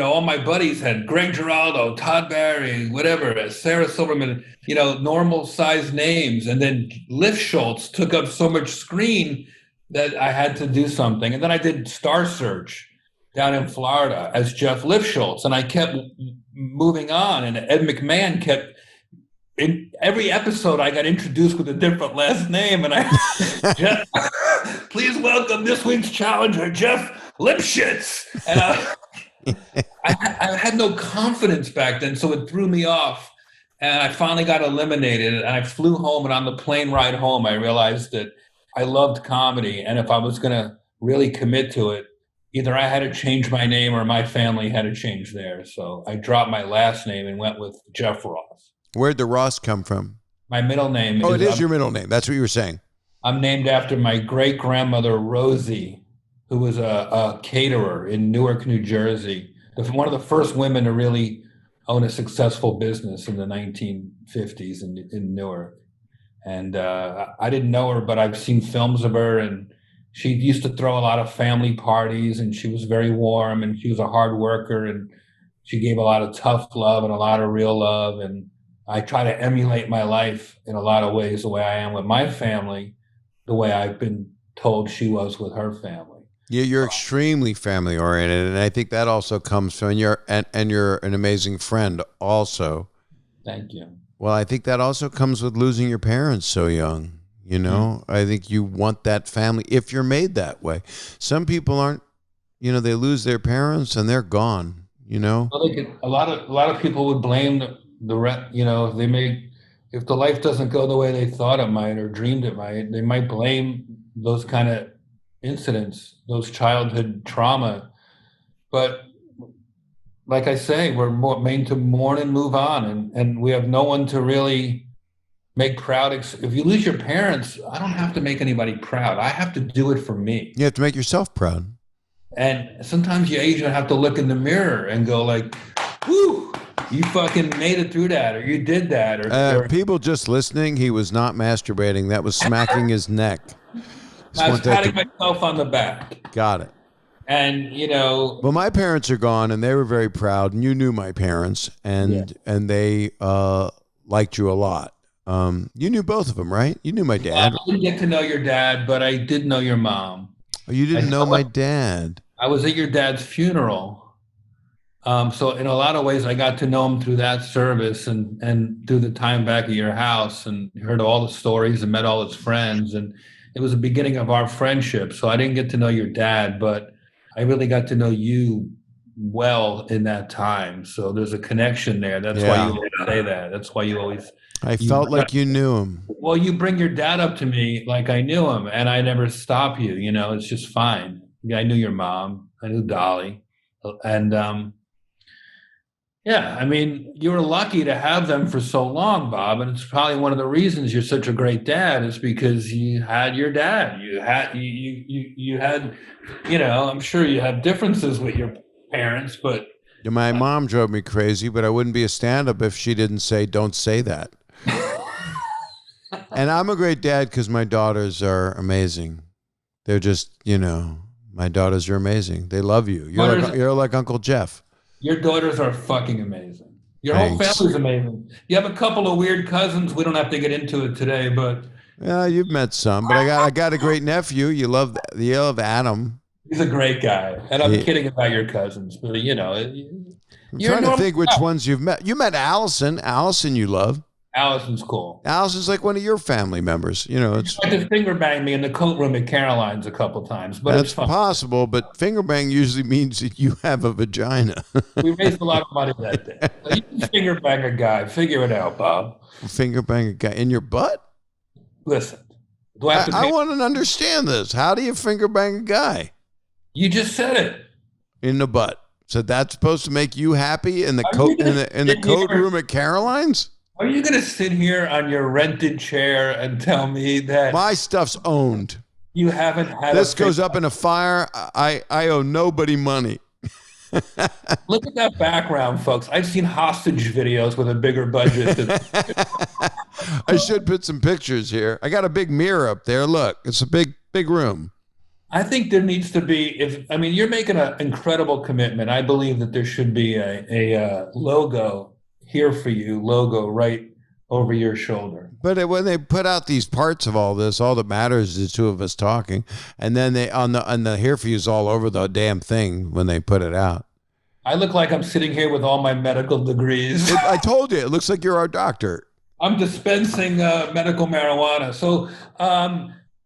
all my buddies had Greg Giraldo, Todd Barry, whatever, Sarah Silverman, normal size names. And then Lipschultz took up so much screen that I had to do something. And then I did Star Search down in Florida as Jeff Lipschultz. And I kept moving on. And Ed McMahon kept, in every episode, I got introduced with a different last name. And Jeff, please welcome this week's challenger, Jeff Lipschitz. And I had no confidence back then, so it threw me off. And I finally got eliminated, and I flew home, and on the plane ride home, I realized that I loved comedy. And if I was going to really commit to it, either I had to change my name or my family had to change theirs. So I dropped my last name and went with Jeff Ross. Where'd the Ross come from? My middle name. Oh, it is your middle name. That's what you were saying. I'm named after my great-grandmother, Rosie, who was a caterer in Newark, New Jersey. One of the first women to really own a successful business in the 1950s in Newark. And I didn't know her, but I've seen films of her, and she used to throw a lot of family parties, and she was very warm, and she was a hard worker, and she gave a lot of tough love and a lot of real love. And I try to emulate my life in a lot of ways the way I am with my family, the way I've been told she was with her family. Yeah, you're extremely family oriented, and I think that also comes from you're an amazing friend also. Thank you. Well, I think that also comes with losing your parents so young. I think you want that family if you're made that way. Some people aren't. They lose their parents and they're gone. Well, a lot of people would blame if the life doesn't go the way they thought it might or dreamed it might, they might blame those kind of incidents, those childhood trauma. But like I say, we're made to mourn and move on, and we have no one to really make proud. If you lose your parents, I don't have to make anybody proud. I have to do it for me. You have to make yourself proud. And sometimes you even have to look in the mirror and go like, whoo, you fucking made it through that, or you did that. Or people just listening, he was not masturbating. That was smacking his neck. I was patting myself on the back. Got it. And, Well, my parents are gone, and they were very proud, and you knew my parents, and they liked you a lot. You knew both of them, right? You knew my dad. I didn't get to know your dad, but I did know your mom. Oh, you didn't know my dad? I was at your dad's funeral. So in a lot of ways, I got to know him through that service and through the time back at your house, and heard all the stories and met all his friends. And it was the beginning of our friendship. So I didn't get to know your dad, but I really got to know you well in that time. So there's a connection there. That's why Yeah. you always say that. That's why you always. I felt like you knew him. Well, you bring your dad up to me like I knew him, and I never stop you. You know, it's just fine. Yeah, I knew your mom. I knew Dolly, and yeah, I mean, you were lucky to have them for so long, Bob, and it's probably one of the reasons you're such a great dad is because you had your dad. You had, you know, I'm sure you have differences with your parents, but My mom drove me crazy, but I wouldn't be a stand-up if she didn't say, "Don't say that." And I'm a great dad because my daughters are amazing. They're just, you know, my daughters are amazing. They love you. You're like Uncle Jeff. Your daughters are fucking amazing. Your Thanks. whole family's amazing. You have a couple of weird cousins. We don't have to get into it today, but Yeah, you've met some, but I got a great nephew. You love Adam. he's a great guy. And I'm kidding about your cousins, but you know, I'm trying to think which ones you've met. You met Allison. Allison, you love. Allison's cool. Allison's like one of your family members. You know, it's like to finger bang me in the coat room at Caroline's a couple times, but that's it's fun. possible. But finger bang usually means that you have a vagina. We raised a lot of money that day. So you can finger bang a guy. Figure it out, Bob. Finger bang a guy in your butt? Listen, do I have to? I want to understand this. How do you finger bang a guy? You just said it. In the butt. So that's supposed to make you happy in the coat in the coat room at Caroline's? Are you going to sit here on your rented chair and tell me that my stuff's owned? You haven't had this goes up in a fire. I owe nobody money. Look at that background, folks. I've seen hostage videos with a bigger budget. I should put some pictures here. I got a big mirror up there. Look, it's a big room. I think there needs to be, you're making an incredible commitment. I believe that there should be a logo, Here For You logo right over your shoulder. But when they put out these parts of all this, all that matters is the two of us talking. And then they on the Here For You is all over the damn thing when they put it out. I look like I'm sitting here with all my medical degrees. I told you, it looks like you're our doctor. I'm dispensing medical marijuana. So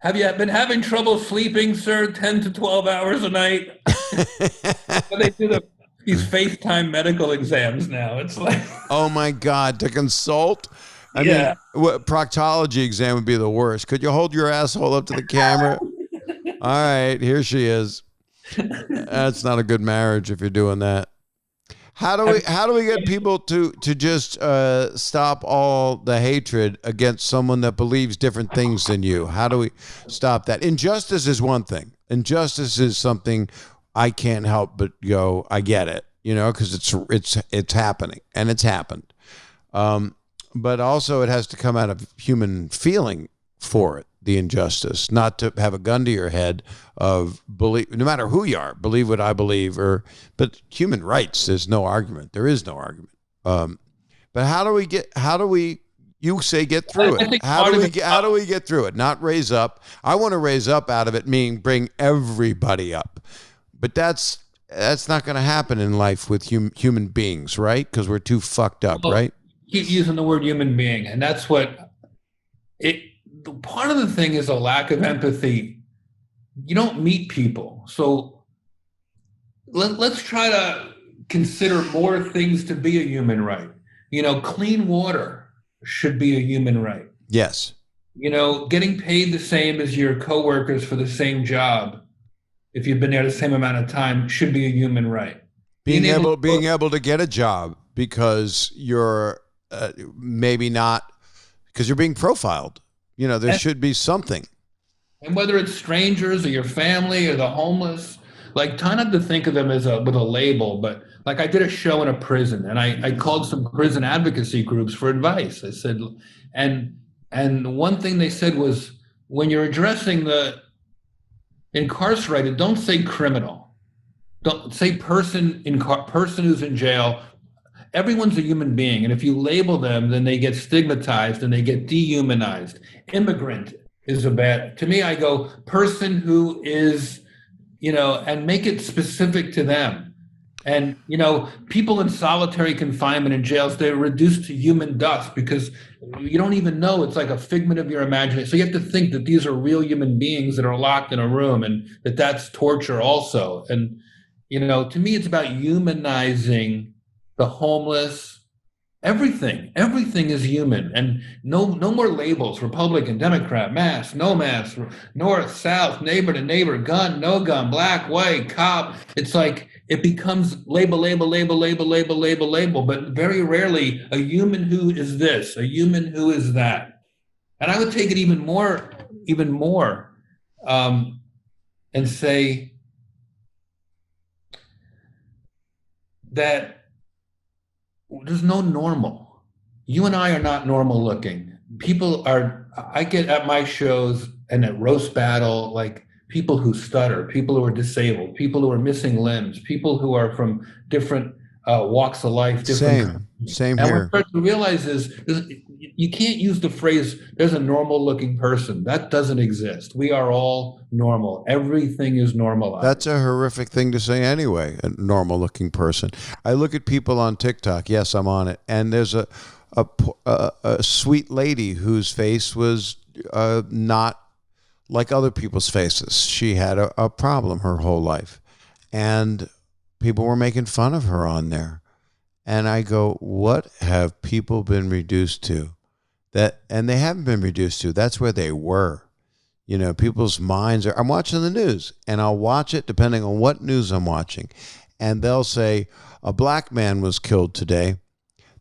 have you been having trouble sleeping, sir, 10 to 12 hours a night? They do these FaceTime medical exams now. It's like, oh my God, to consult? I mean, proctology exam would be the worst. Could you hold your asshole up to the camera? All right, here she is. That's not a good marriage if you're doing that. How do we get people to just stop all the hatred against someone that believes different things than you? How do we stop that? Injustice is one thing. Injustice is something I can't help but go, I get it, you know, because it's happening and it's happened. But also it has to come out of human feeling for it, the injustice, not to have a gun to your head of believe, no matter who you are, believe what I believe, but human rights, there's no argument. There is no argument. But how do we you say get through it? How do we get through it? Not raise up. I want to raise up out of it, meaning bring everybody up. But that's not going to happen in life with human beings, right? Because we're too fucked up, right? Keep using the word human being, and that's what it. Part of the thing is a lack of empathy. You don't meet people, so let's try to consider more things to be a human right. You know, clean water should be a human right. Yes. You know, getting paid the same as your coworkers for the same job, if you've been there the same amount of time, should be a human right. Being able to get a job because you're maybe not, because you're being profiled. You know, there should be something. And whether it's strangers or your family or the homeless, like try not to think of them as with a label, but like I did a show in a prison and I called some prison advocacy groups for advice. I said, and one thing they said was, when you're addressing the incarcerated, don't say criminal. Don't say person who's in jail. Everyone's a human being, and if you label them, then they get stigmatized and they get dehumanized. Immigrant is to me, I go, person who is, you know, and make it specific to them. And, you know, people in solitary confinement in jails, they're reduced to human dust because you don't even know. It's like a figment of your imagination. So you have to think that these are real human beings that are locked in a room and that's torture also. And, You know, to me, it's about humanizing the homeless. Everything is human, and no more labels: Republican, Democrat, mask, no mask, North, South, neighbor to neighbor, gun, no gun, black, white, cop. It's like it becomes label, but very rarely a human who is this, a human who is that. And I would take it even more, and say that there's no normal. You and I are not normal looking. People are, I get at my shows and at Roast Battle, like people who stutter, people who are disabled, people who are missing limbs, people who are from different walks of life, different. Same And what here. I start to realize is you can't use the phrase, there's a normal looking person. That doesn't exist. We are all normal. Everything is normalized. That's a horrific thing to say anyway, a normal looking person. I look at people on TikTok. Yes, I'm on it. And there's a sweet lady whose face was not like other people's faces. She had a problem her whole life. And people were making fun of her on there. And I go, what have people been reduced to? And they haven't been reduced to. That's where they were. You know, people's minds are. I'm watching the news, and I'll watch it depending on what news I'm watching. And they'll say, a black man was killed today.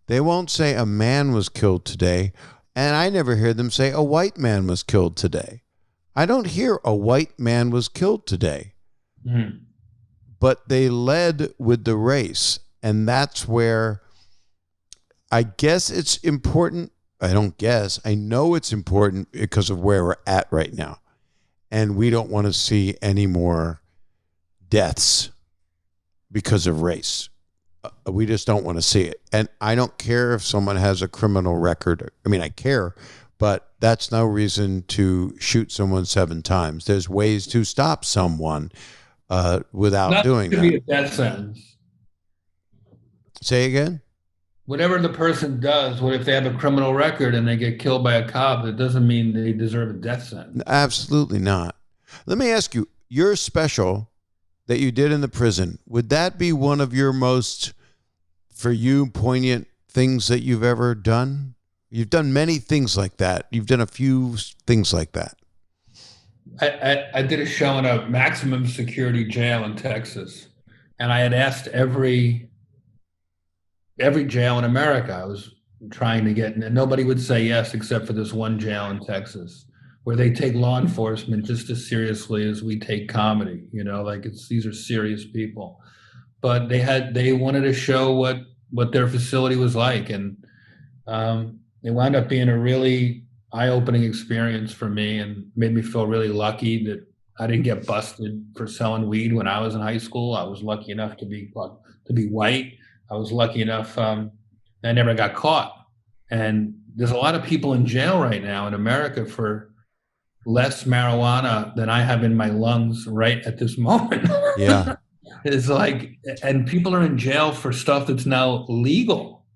They won't say a man was killed today. And I never hear them say a white man was killed today. I don't hear a white man was killed today. Mm-hmm. But they led with the race. And that's where I guess it's important. I don't guess. I know it's important because of where we're at right now. And we don't want to see any more deaths because of race. We just don't want to see it. And I don't care if someone has a criminal record. I mean, I care, but that's no reason to shoot someone 7 times. There's ways to stop someone without doing that. Not to be a death sentence. Say again? Whatever the person does, what if they have a criminal record and they get killed by a cop, it doesn't mean they deserve a death sentence. Absolutely not. Let me ask you, your special that you did in the prison, would that be one of your most, for you, poignant things that you've ever done? You've done many things like that. You've done a few things like that. I did a show in a maximum security jail in Texas, and I had asked every jail in America I was trying to get, and nobody would say yes except for this one jail in Texas, where they take law enforcement just as seriously as we take comedy. You know, like these are serious people. But they wanted to show what their facility was like, and it wound up being a really eye-opening experience for me, and made me feel really lucky that I didn't get busted for selling weed when I was in high school. I was lucky enough to be white. I was lucky enough I never got caught. And there's a lot of people in jail right now in America for less marijuana than I have in my lungs right at this moment. Yeah. It's like, and people are in jail for stuff that's now legal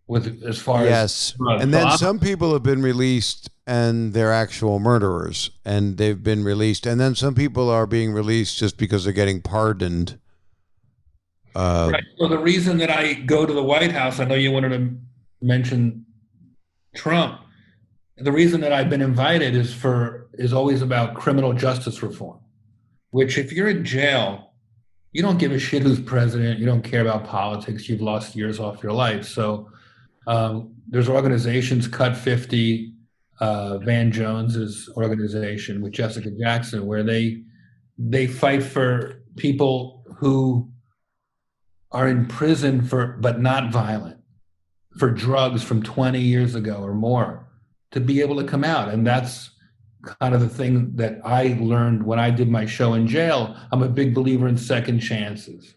with as far yes. as and then some people have been released and they're actual murderers, and they've been released. And then some people are being released just because they're getting pardoned. Right. So the reason that I go to the White House, I know you wanted to mention Trump. The reason that I've been invited is always about criminal justice reform, which if you're in jail, you don't give a shit who's president. You don't care about politics. You've lost years off your life. So there's organizations, Cut 50, Van Jones's organization with Jessica Jackson, where they fight for people who are in prison but not violent, for drugs from 20 years ago or more, to be able to come out. And that's kind of the thing that I learned when I did my show in jail. I'm a big believer in second chances.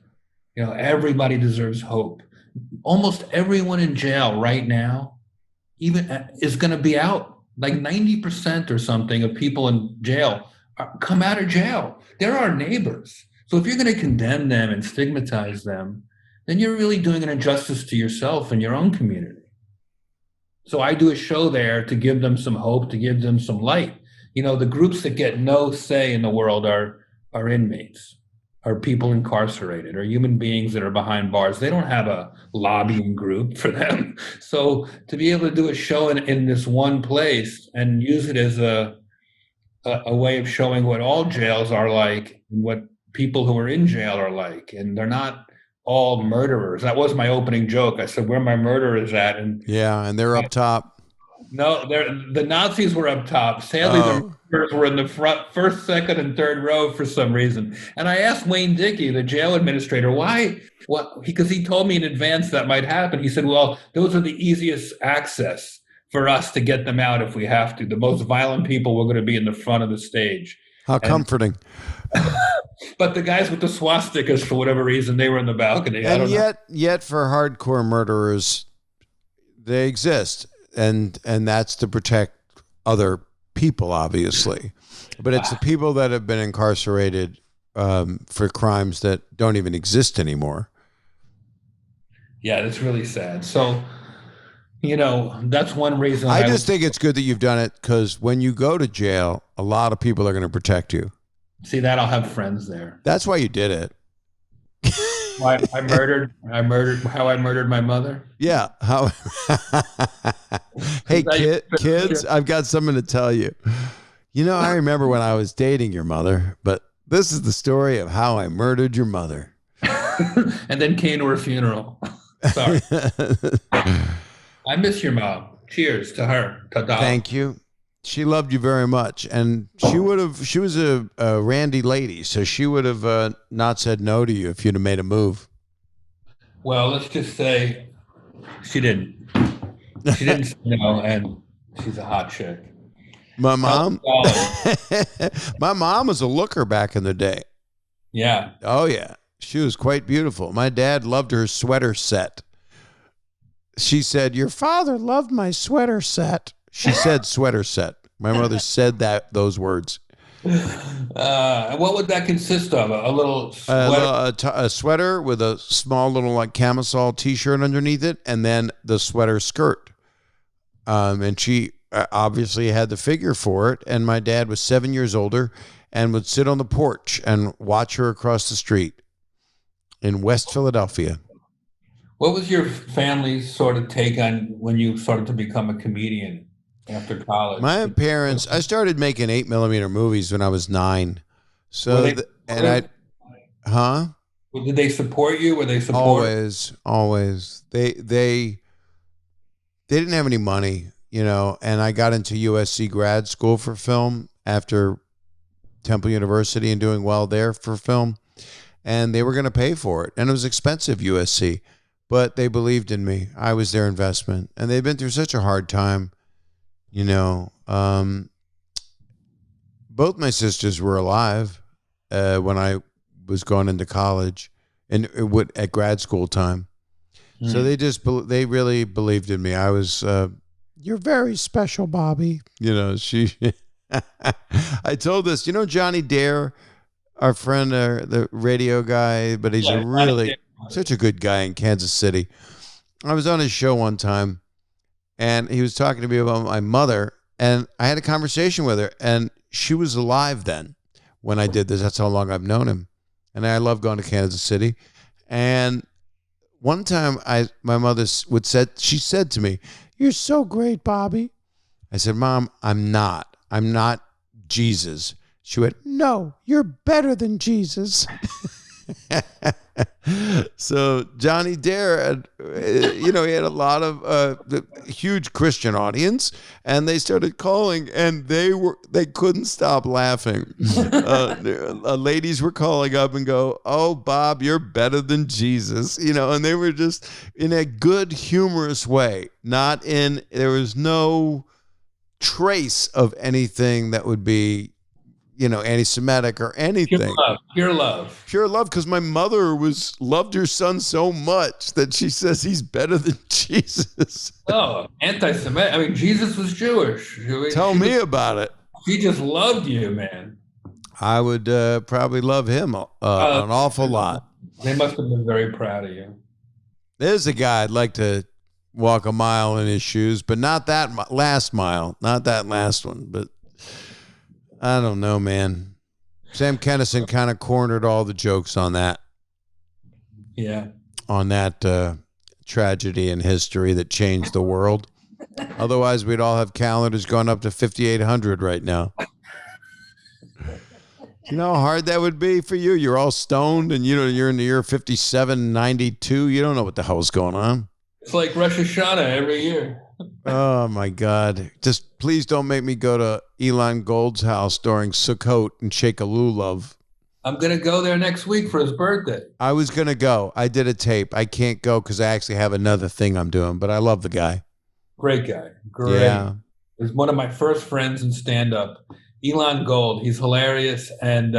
You know, everybody deserves hope. Almost everyone in jail right now even is going to be out. Like 90% or something of people in jail come out of jail. They're our neighbors. So if you're going to condemn them and stigmatize them, then you're really doing an injustice to yourself and your own community. So I do a show there to give them some hope, to give them some light. You know, the groups that get no say in the world are inmates. are people incarcerated or human beings that are behind bars. They don't have a lobbying group for them. So to be able to do a show in this one place and use it as a way of showing what all jails are like and what people who are in jail are like, and they're not all murderers. That was my opening joke. I said, where my murderers at? And Yeah, and they're up top. no, the Nazis were up top. Sadly, the murderers were in the front, first, second, and third row for some reason. And I asked Wayne Dickey, the jail administrator, why? What? Because he told me in advance that might happen. He said, "Well, those are the easiest access for us to get them out if we have to. The most violent people were going to be in the front of the stage." How comforting. But the guys with the swastikas, for whatever reason, they were in the balcony. And yet for hardcore murderers, they exist. And that's to protect other people, obviously. But it's the people that have been incarcerated for crimes that don't even exist anymore. Yeah, that's really sad. So, that's one reason. I just think it's good that you've done it, because when you go to jail, a lot of people are going to protect you. See that? I'll have friends there. That's why you did it. I murdered how I murdered my mother. Yeah. How? Hey, kids, I've got something to tell you. I remember when I was dating your mother, but this is the story of how I murdered your mother. And then came to her funeral. Sorry. I miss your mom. Cheers to her. Ta-da. Thank you. She loved you very much, and she was a randy lady, so she would have not said no to you if you'd have made a move. Well, let's just say she didn't. She didn't say no, and she's a hot chick. My mom? My mom was a looker back in the day. Yeah. Oh, yeah. She was quite beautiful. My dad loved her sweater set. She said, "Your father loved my sweater set." She said sweater set. My mother said those words. What would that consist of? A little sweater? A sweater with a small little camisole T-shirt underneath it, and then the sweater skirt. And she obviously had the figure for it. And my dad was 7 years older and would sit on the porch and watch her across the street in West Philadelphia. What was your family's sort of take on when you started to become a comedian after college? My parents, I started making 8mm movies when I was 9. So, Did they support you? Were they supportive? Always. They didn't have any money, and I got into USC grad school for film after Temple University and doing well there for film. And they were going to pay for it. And it was expensive, USC. But they believed in me. I was their investment. And they've been through such a hard time. Both my sisters were alive when I was going into college and at grad school time. So they really believed in me. I was, "You're very special, Bobby." I told this, Johnny Dare, our friend, the radio guy, but he's such a good guy in Kansas City. I was on his show one time, and he was talking to me about my mother, and I had a conversation with her, and she was alive then when I did this. That's how long I've known him. And I love going to Kansas City. And one time my mother she said to me, "You're so great, Bobby." I said, "Mom, I'm not Jesus." She went, "No, you're better than Jesus." So Johnny Dare, he had a lot of huge Christian audience, and they started calling, and they couldn't stop laughing. Ladies were calling up and go, "Oh, Bob, you're better than Jesus," and they were just in a good, humorous way. There was no trace of anything that would be anti-Semitic or anything. Pure love. Because my mother loved her son so much that she says he's better than Jesus. Oh, anti-Semitic. I mean, Jesus was Jewish. Tell me about it. He just loved you, man. I would probably love him an awful lot. They must have been very proud of you. There's a guy I'd like to walk a mile in his shoes, but not that last mile. Not that last one, but I don't know, man. Sam Kinison kind of cornered all the jokes on that. Yeah. On that tragedy in history that changed the world. Otherwise, we'd all have calendars going up to 5,800 right now. You know how hard that would be for you? You're all stoned and you're in the year 5792. You don't know what the hell's going on. It's like Rosh Hashanah every year. Oh, my God. Just please don't make me go to Elon Gold's house during Sukkot and shake a lulav. I'm going to go there next week for his birthday. I was going to go. I did a tape. I can't go because I actually have another thing I'm doing, but I love the guy. Great guy. Great. Yeah. He's one of my first friends in stand-up. Elon Gold. He's hilarious. And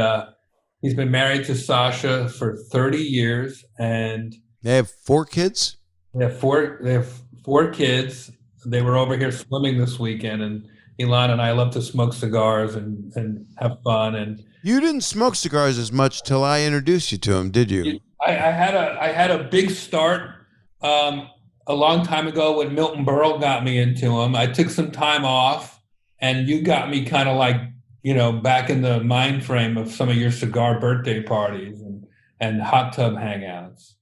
he's been married to Sasha for 30 years. And they have 4 kids? They have four kids. They were over here swimming this weekend. And Elon and I love to smoke cigars and have fun. And you didn't smoke cigars as much till I introduced you to him, did you? I had a big start a long time ago when Milton Berle got me into him. I took some time off, and you got me kind of like, back in the mind frame of some of your cigar birthday parties and hot tub hangouts.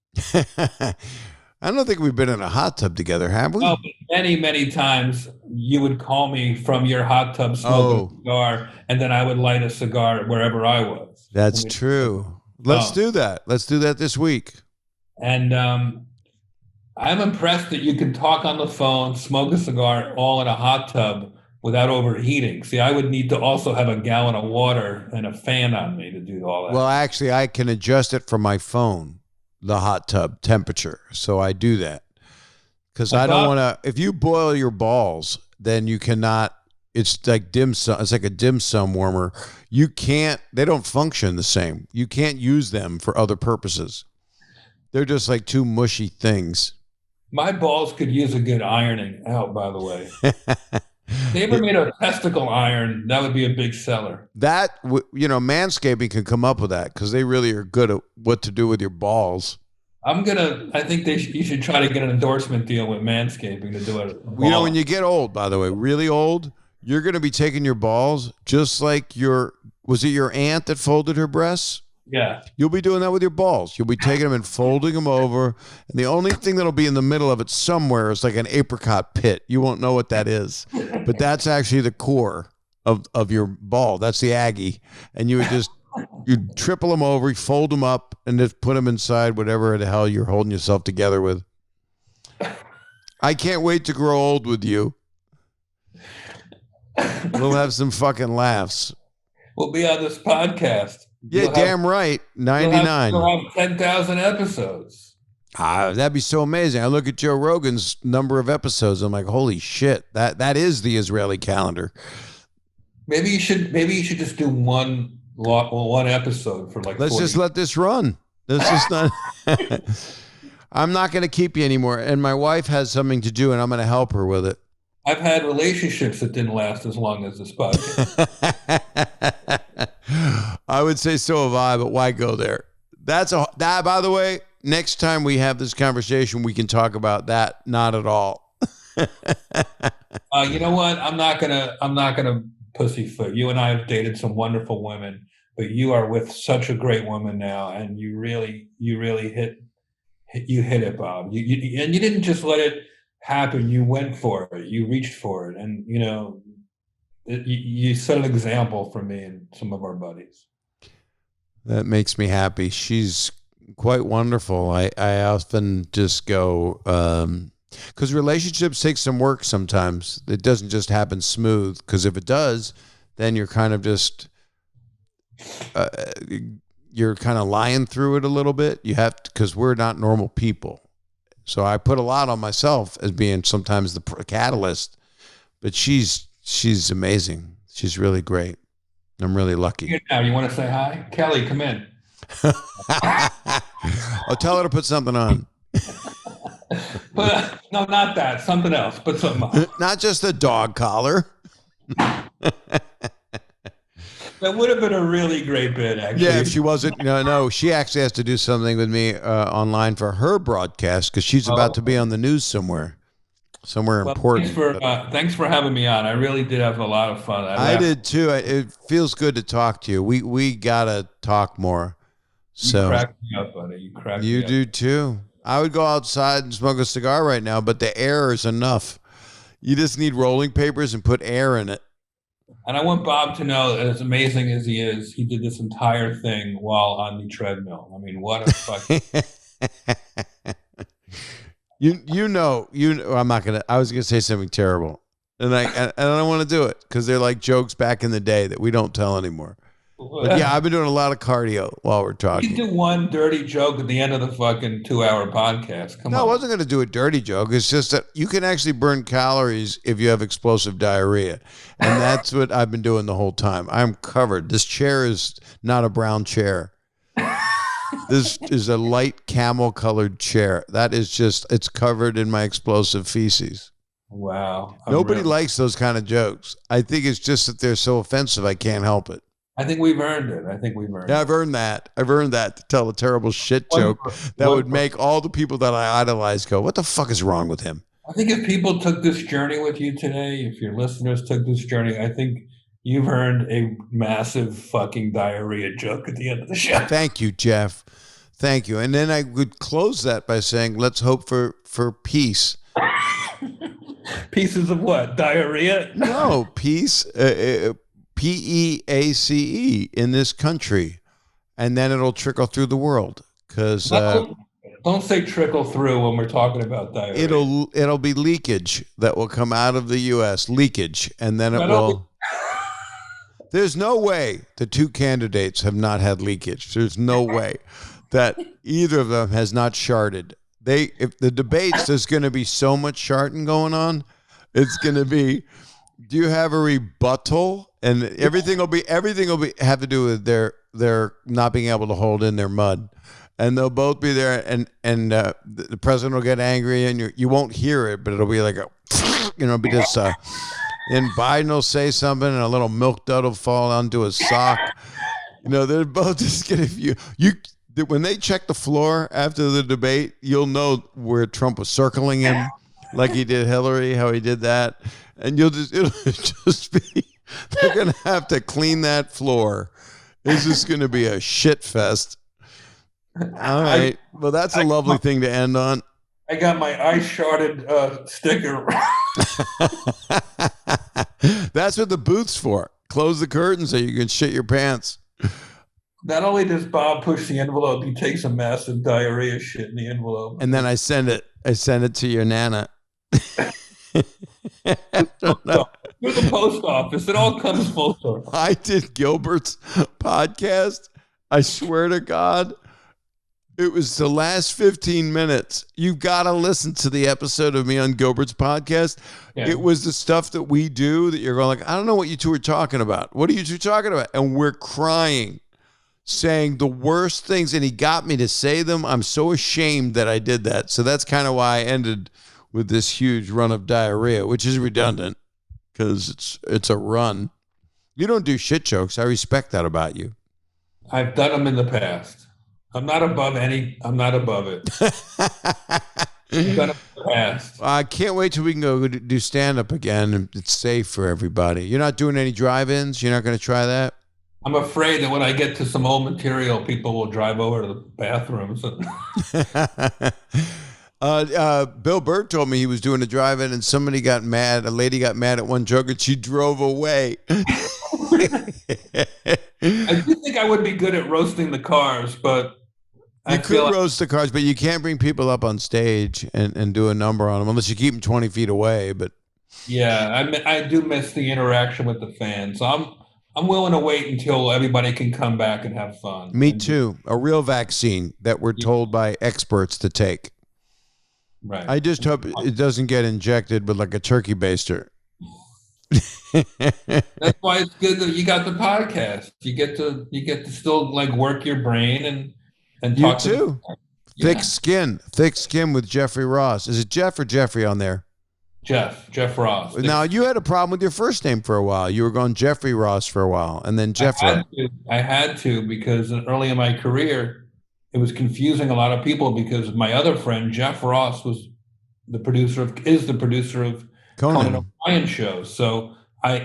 I don't think we've been in a hot tub together, have we? Oh, many, many times you would call me from your hot tub smoking a cigar, and then I would light a cigar wherever I was. That's true. Let's do that. Let's do that this week. And I'm impressed that you can talk on the phone, smoke a cigar, all in a hot tub without overheating. See, I would need to also have a gallon of water and a fan on me to do all that. Well, actually, I can adjust it from my phone, the hot tub temperature. So I do that because I don't want to, if you boil your balls, then you cannot, it's like dim sum. It's like a dim sum warmer. You can't, they don't function the same. You can't use them for other purposes. They're just like 2 mushy things. My balls could use a good ironing out, by the way. If they ever made a testicle iron, that would be a big seller. That, Manscaping can come up with that because they really are good at what to do with your balls. I think you should try to get an endorsement deal with Manscaping to do it. When you get old, by the way, really old, you're going to be taking your balls just like was it your aunt that folded her breasts? Yeah. You'll be doing that with your balls. You'll be taking them and folding them over. And the only thing that'll be in the middle of it somewhere is like an apricot pit. You won't know what that is. But that's actually the core of your ball. That's the Aggie. And you would just, you'd triple them over, you fold them up, and just put them inside whatever the hell you're holding yourself together with. I can't wait to grow old with you. We'll have some fucking laughs. We'll be on this podcast. Yeah, damn right. 99. We'll have 10,000 episodes. That'd be so amazing. I look at Joe Rogan's number of episodes. I'm like, holy shit, that is the Israeli calendar. Maybe you should just do one episode for like. Let's 40. just let this run. Let's just not. I'm not going to keep you anymore. And my wife has something to do, and I'm going to help her with it. I've had relationships that didn't last as long as this podcast. I would say so have I, but why go there? That, by the way, next time we have this conversation, we can talk about that. Not at all. You know what? I'm not gonna pussyfoot. You and I have dated some wonderful women, but you are with such a great woman now, and you really hit it, Bob. And you didn't just let it happen. You went for it. You reached for it, and you set an example for me and some of our buddies. That makes me happy. She's quite wonderful. I often just go, because relationships take some work sometimes. It doesn't just happen smooth, because if it does, then you're kind of just, you're kind of lying through it a little bit. You have to, because we're not normal people. So I put a lot on myself as being sometimes the catalyst, but she's amazing. She's really great. I'm really lucky. Now, you want to say hi? Kelly, come in. I'll tell her to put something on. But no, not that. Something else. Put something on. Not just a dog collar. That would have been a really great bit, actually. Yeah, if she wasn't. No, she actually has to do something with me online for her broadcast because she's about to be on the news somewhere. somewhere Well, important. thanks for having me on. I really did have a lot of fun. I did too. It feels good to talk to you. We gotta talk more. You So cracked me up, buddy. You cracked you me up. do too. I would go outside and smoke a cigar right now, but the air is enough. You just need rolling papers and put air in it. And I want Bob to know, as amazing as he is, he did this entire thing while on the treadmill. I mean, what a fucking... I'm not gonna. I was gonna say something terrible, and I don't want to do it because they're like jokes back in the day that we don't tell anymore. But yeah, I've been doing a lot of cardio while we're talking. You can do one dirty joke at the end of the fucking 2-hour podcast. Come on. No, I wasn't going to do a dirty joke. It's just that you can actually burn calories if you have explosive diarrhea. And that's what I've been doing the whole time. I'm covered. This chair is not a brown chair. This is a light camel colored chair. That is just, it's covered in my explosive feces. Wow. Nobody likes those kind of jokes. I think it's just that they're so offensive. I can't help it. I think we've earned it. Yeah, I've earned that. I've earned that to tell a terrible shit joke that would make all the people that I idolize go, what the fuck is wrong with him? I think if people took this journey with you today, if your listeners took this journey, I think you've earned a massive fucking diarrhea joke at the end of the show. Thank you, Jeff. Thank you. And then I would close that by saying, let's hope for peace. Pieces of what? Diarrhea? No, peace. PEACE in this country, and then it'll trickle through the world. Because don't say trickle through when we're talking about diarrhea. It'll be leakage that will come out of the U.S. Leakage, and then it will. There's no way the two candidates have not had leakage. There's no way that either of them has not sharded. If the debates, there's going to be so much sharding going on. It's going to be. Do you have a rebuttal? And everything will have to do with their not being able to hold in their mud, and they'll both be there, and the president will get angry, and you won't hear it, but it'll be like be this, and Biden will say something, and a little milk dud will fall onto his sock. They're both just gonna when they check the floor after the debate, you'll know where Trump was circling him, like he did Hillary, how he did that, and it'll just be. They're going to have to clean that floor. It's just going to be a shit fest. All right. Well, that's a lovely thing to end on. I got my ice sharded sticker. That's what the booth's for. Close the curtain so you can shit your pants. Not only does Bob push the envelope, he takes a massive diarrhea shit in the envelope. And then I send it to your nana. Through the post office. It all comes full circle. I did Gilbert's podcast. I swear to God, it was the last 15 minutes. You've got to listen to the episode of me on Gilbert's podcast. Yeah. It was the stuff that we do that you're going like, I don't know what you two are talking about. What are you two talking about? And we're crying, saying the worst things. And he got me to say them. I'm so ashamed that I did that. So that's kind of why I ended with this huge run of diarrhea, which is redundant. Because it's a run. You don't do shit jokes. I respect that about you. I've done them in the past. I'm not above it. I've done it in the past. I can't wait till we can go do stand-up again. And it's safe for everybody. You're not doing any drive-ins? You're not going to try that? I'm afraid that when I get to some old material, people will drive over to the bathrooms. Bill Burr told me he was doing a drive-in and somebody got mad. A lady got mad at one joke and she drove away. I do think I would be good at roasting the cars, but you could roast the cars, but you can't bring people up on stage and do a number on them unless you keep them 20 feet away. But yeah, I do miss the interaction with the fans. So I'm willing to wait until everybody can come back and have fun. Me too. A real vaccine that we're told by experts to take. Right. I just hope it doesn't get injected with like a turkey baster. That's why it's good that you got the podcast. You get to still like work your brain and talk. You too. Thick skin with Jeffrey Ross. Is it Jeff or Jeffrey on there? Jeff Ross. Now you had a problem with your first name for a while. You were going Jeffrey Ross for a while, and then Jeffrey. I had to because early in my career, it was confusing a lot of people because my other friend, Jeff Ross, was the producer of Conan Conan. O'Brien shows. So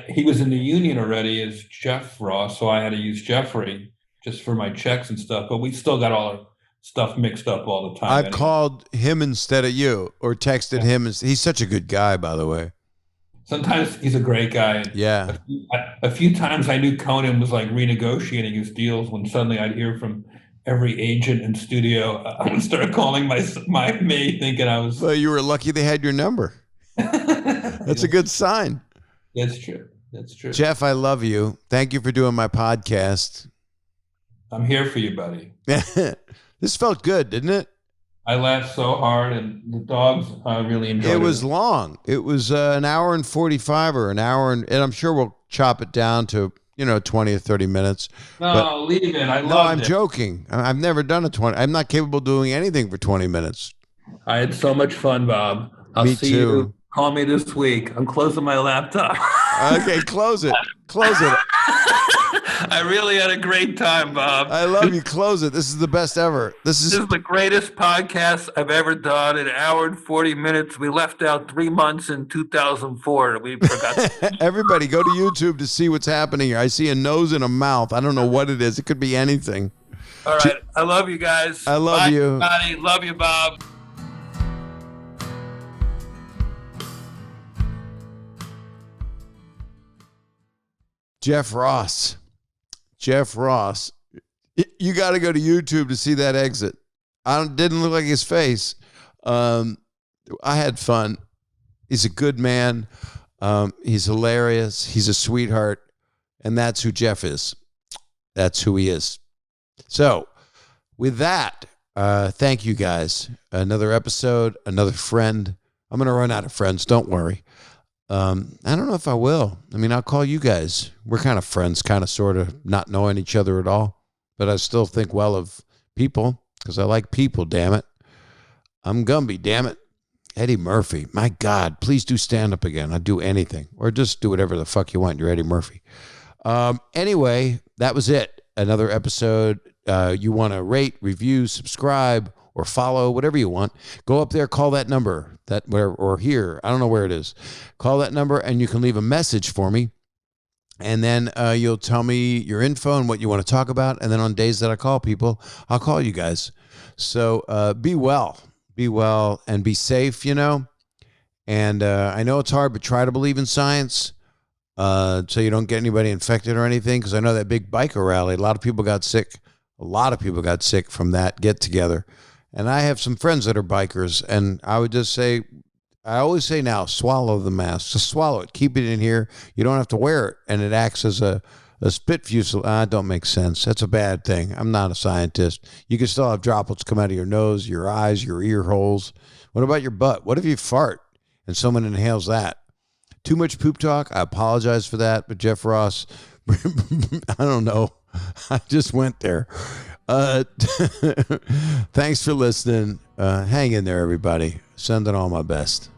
he was in the union already as Jeff Ross, so I had to use Jeffrey just for my checks and stuff. But we still got all our stuff mixed up all the time. I've Anyway. called him instead of you, or texted him. He's such a good guy, by the way. Sometimes he's a great guy. Yeah. A few times I knew Conan was like renegotiating his deals when suddenly I'd hear from every agent in studio. I would start calling me thinking I was. Well, you were lucky they had your number. That's a good sign. That's true. That's true. Jeff, I love you. Thank you for doing my podcast. I'm here for you, buddy. This felt good, didn't it? I laughed so hard, and the dogs really enjoyed it. It was long. It was an hour and 45 or an hour, and I'm sure we'll chop it down to 20 or 30 minutes. No, leave it. I'm joking. I've never done a 20. I'm not capable of doing anything for 20 minutes. I had so much fun, Bob. I'll Me see too. you. Call me this week. I'm closing my laptop. Okay, close it. Close it. I really had a great time, Bob. I love you. Close it. This is the best ever. This is the greatest podcast I've ever done. An hour and 40 minutes. We left out 3 months in 2004. We forgot. Everybody go to YouTube to see what's happening here. I see a nose and a mouth. I don't know what it is. It could be anything. All right. I love you guys. I love you. Everybody. Love you, Bob. Jeff Ross. You got to go to YouTube to see that exit. Didn't look like his face. I had fun. He's a good man. He's hilarious. He's a sweetheart. And that's who Jeff is. That's who he is. So with that, thank you guys. Another episode, another friend. I'm going to run out of friends. Don't worry. I don't know if I will. I mean, I'll call you guys. We're kind of friends, kind of, sort of, not knowing each other at all. But I still think well of people because I like people, damn it. I'm Gumby, damn it. Eddie Murphy. My God, please do stand up again. I'd do anything. Or just do whatever the fuck you want. You're Eddie Murphy. Anyway, that was it. Another episode. You want to rate, review, subscribe, or follow, whatever you want. Go up there, call that number, or here. I don't know where it is. Call that number, and you can leave a message for me. And then you'll tell me your info and what you want to talk about. And then on days that I call people, I'll call you guys. So be well, and be safe, And I know it's hard, but try to believe in science so you don't get anybody infected or anything. Because I know that big biker rally, a lot of people got sick. A lot of people got sick from that get-together. And I have some friends that are bikers, and I would just say, I always say now, swallow the mask. Just swallow it. Keep it in here. You don't have to wear it, and it acts as a spit fusel. Don't make sense. That's a bad thing. I'm not a scientist. You can still have droplets come out of your nose, your eyes, your ear holes. What about your butt? What if you fart and someone inhales that? Too much poop talk. I apologize for that, but Jeff Ross, I don't know. I just went there. Thanks for listening. Hang in there, everybody. Sending all my best.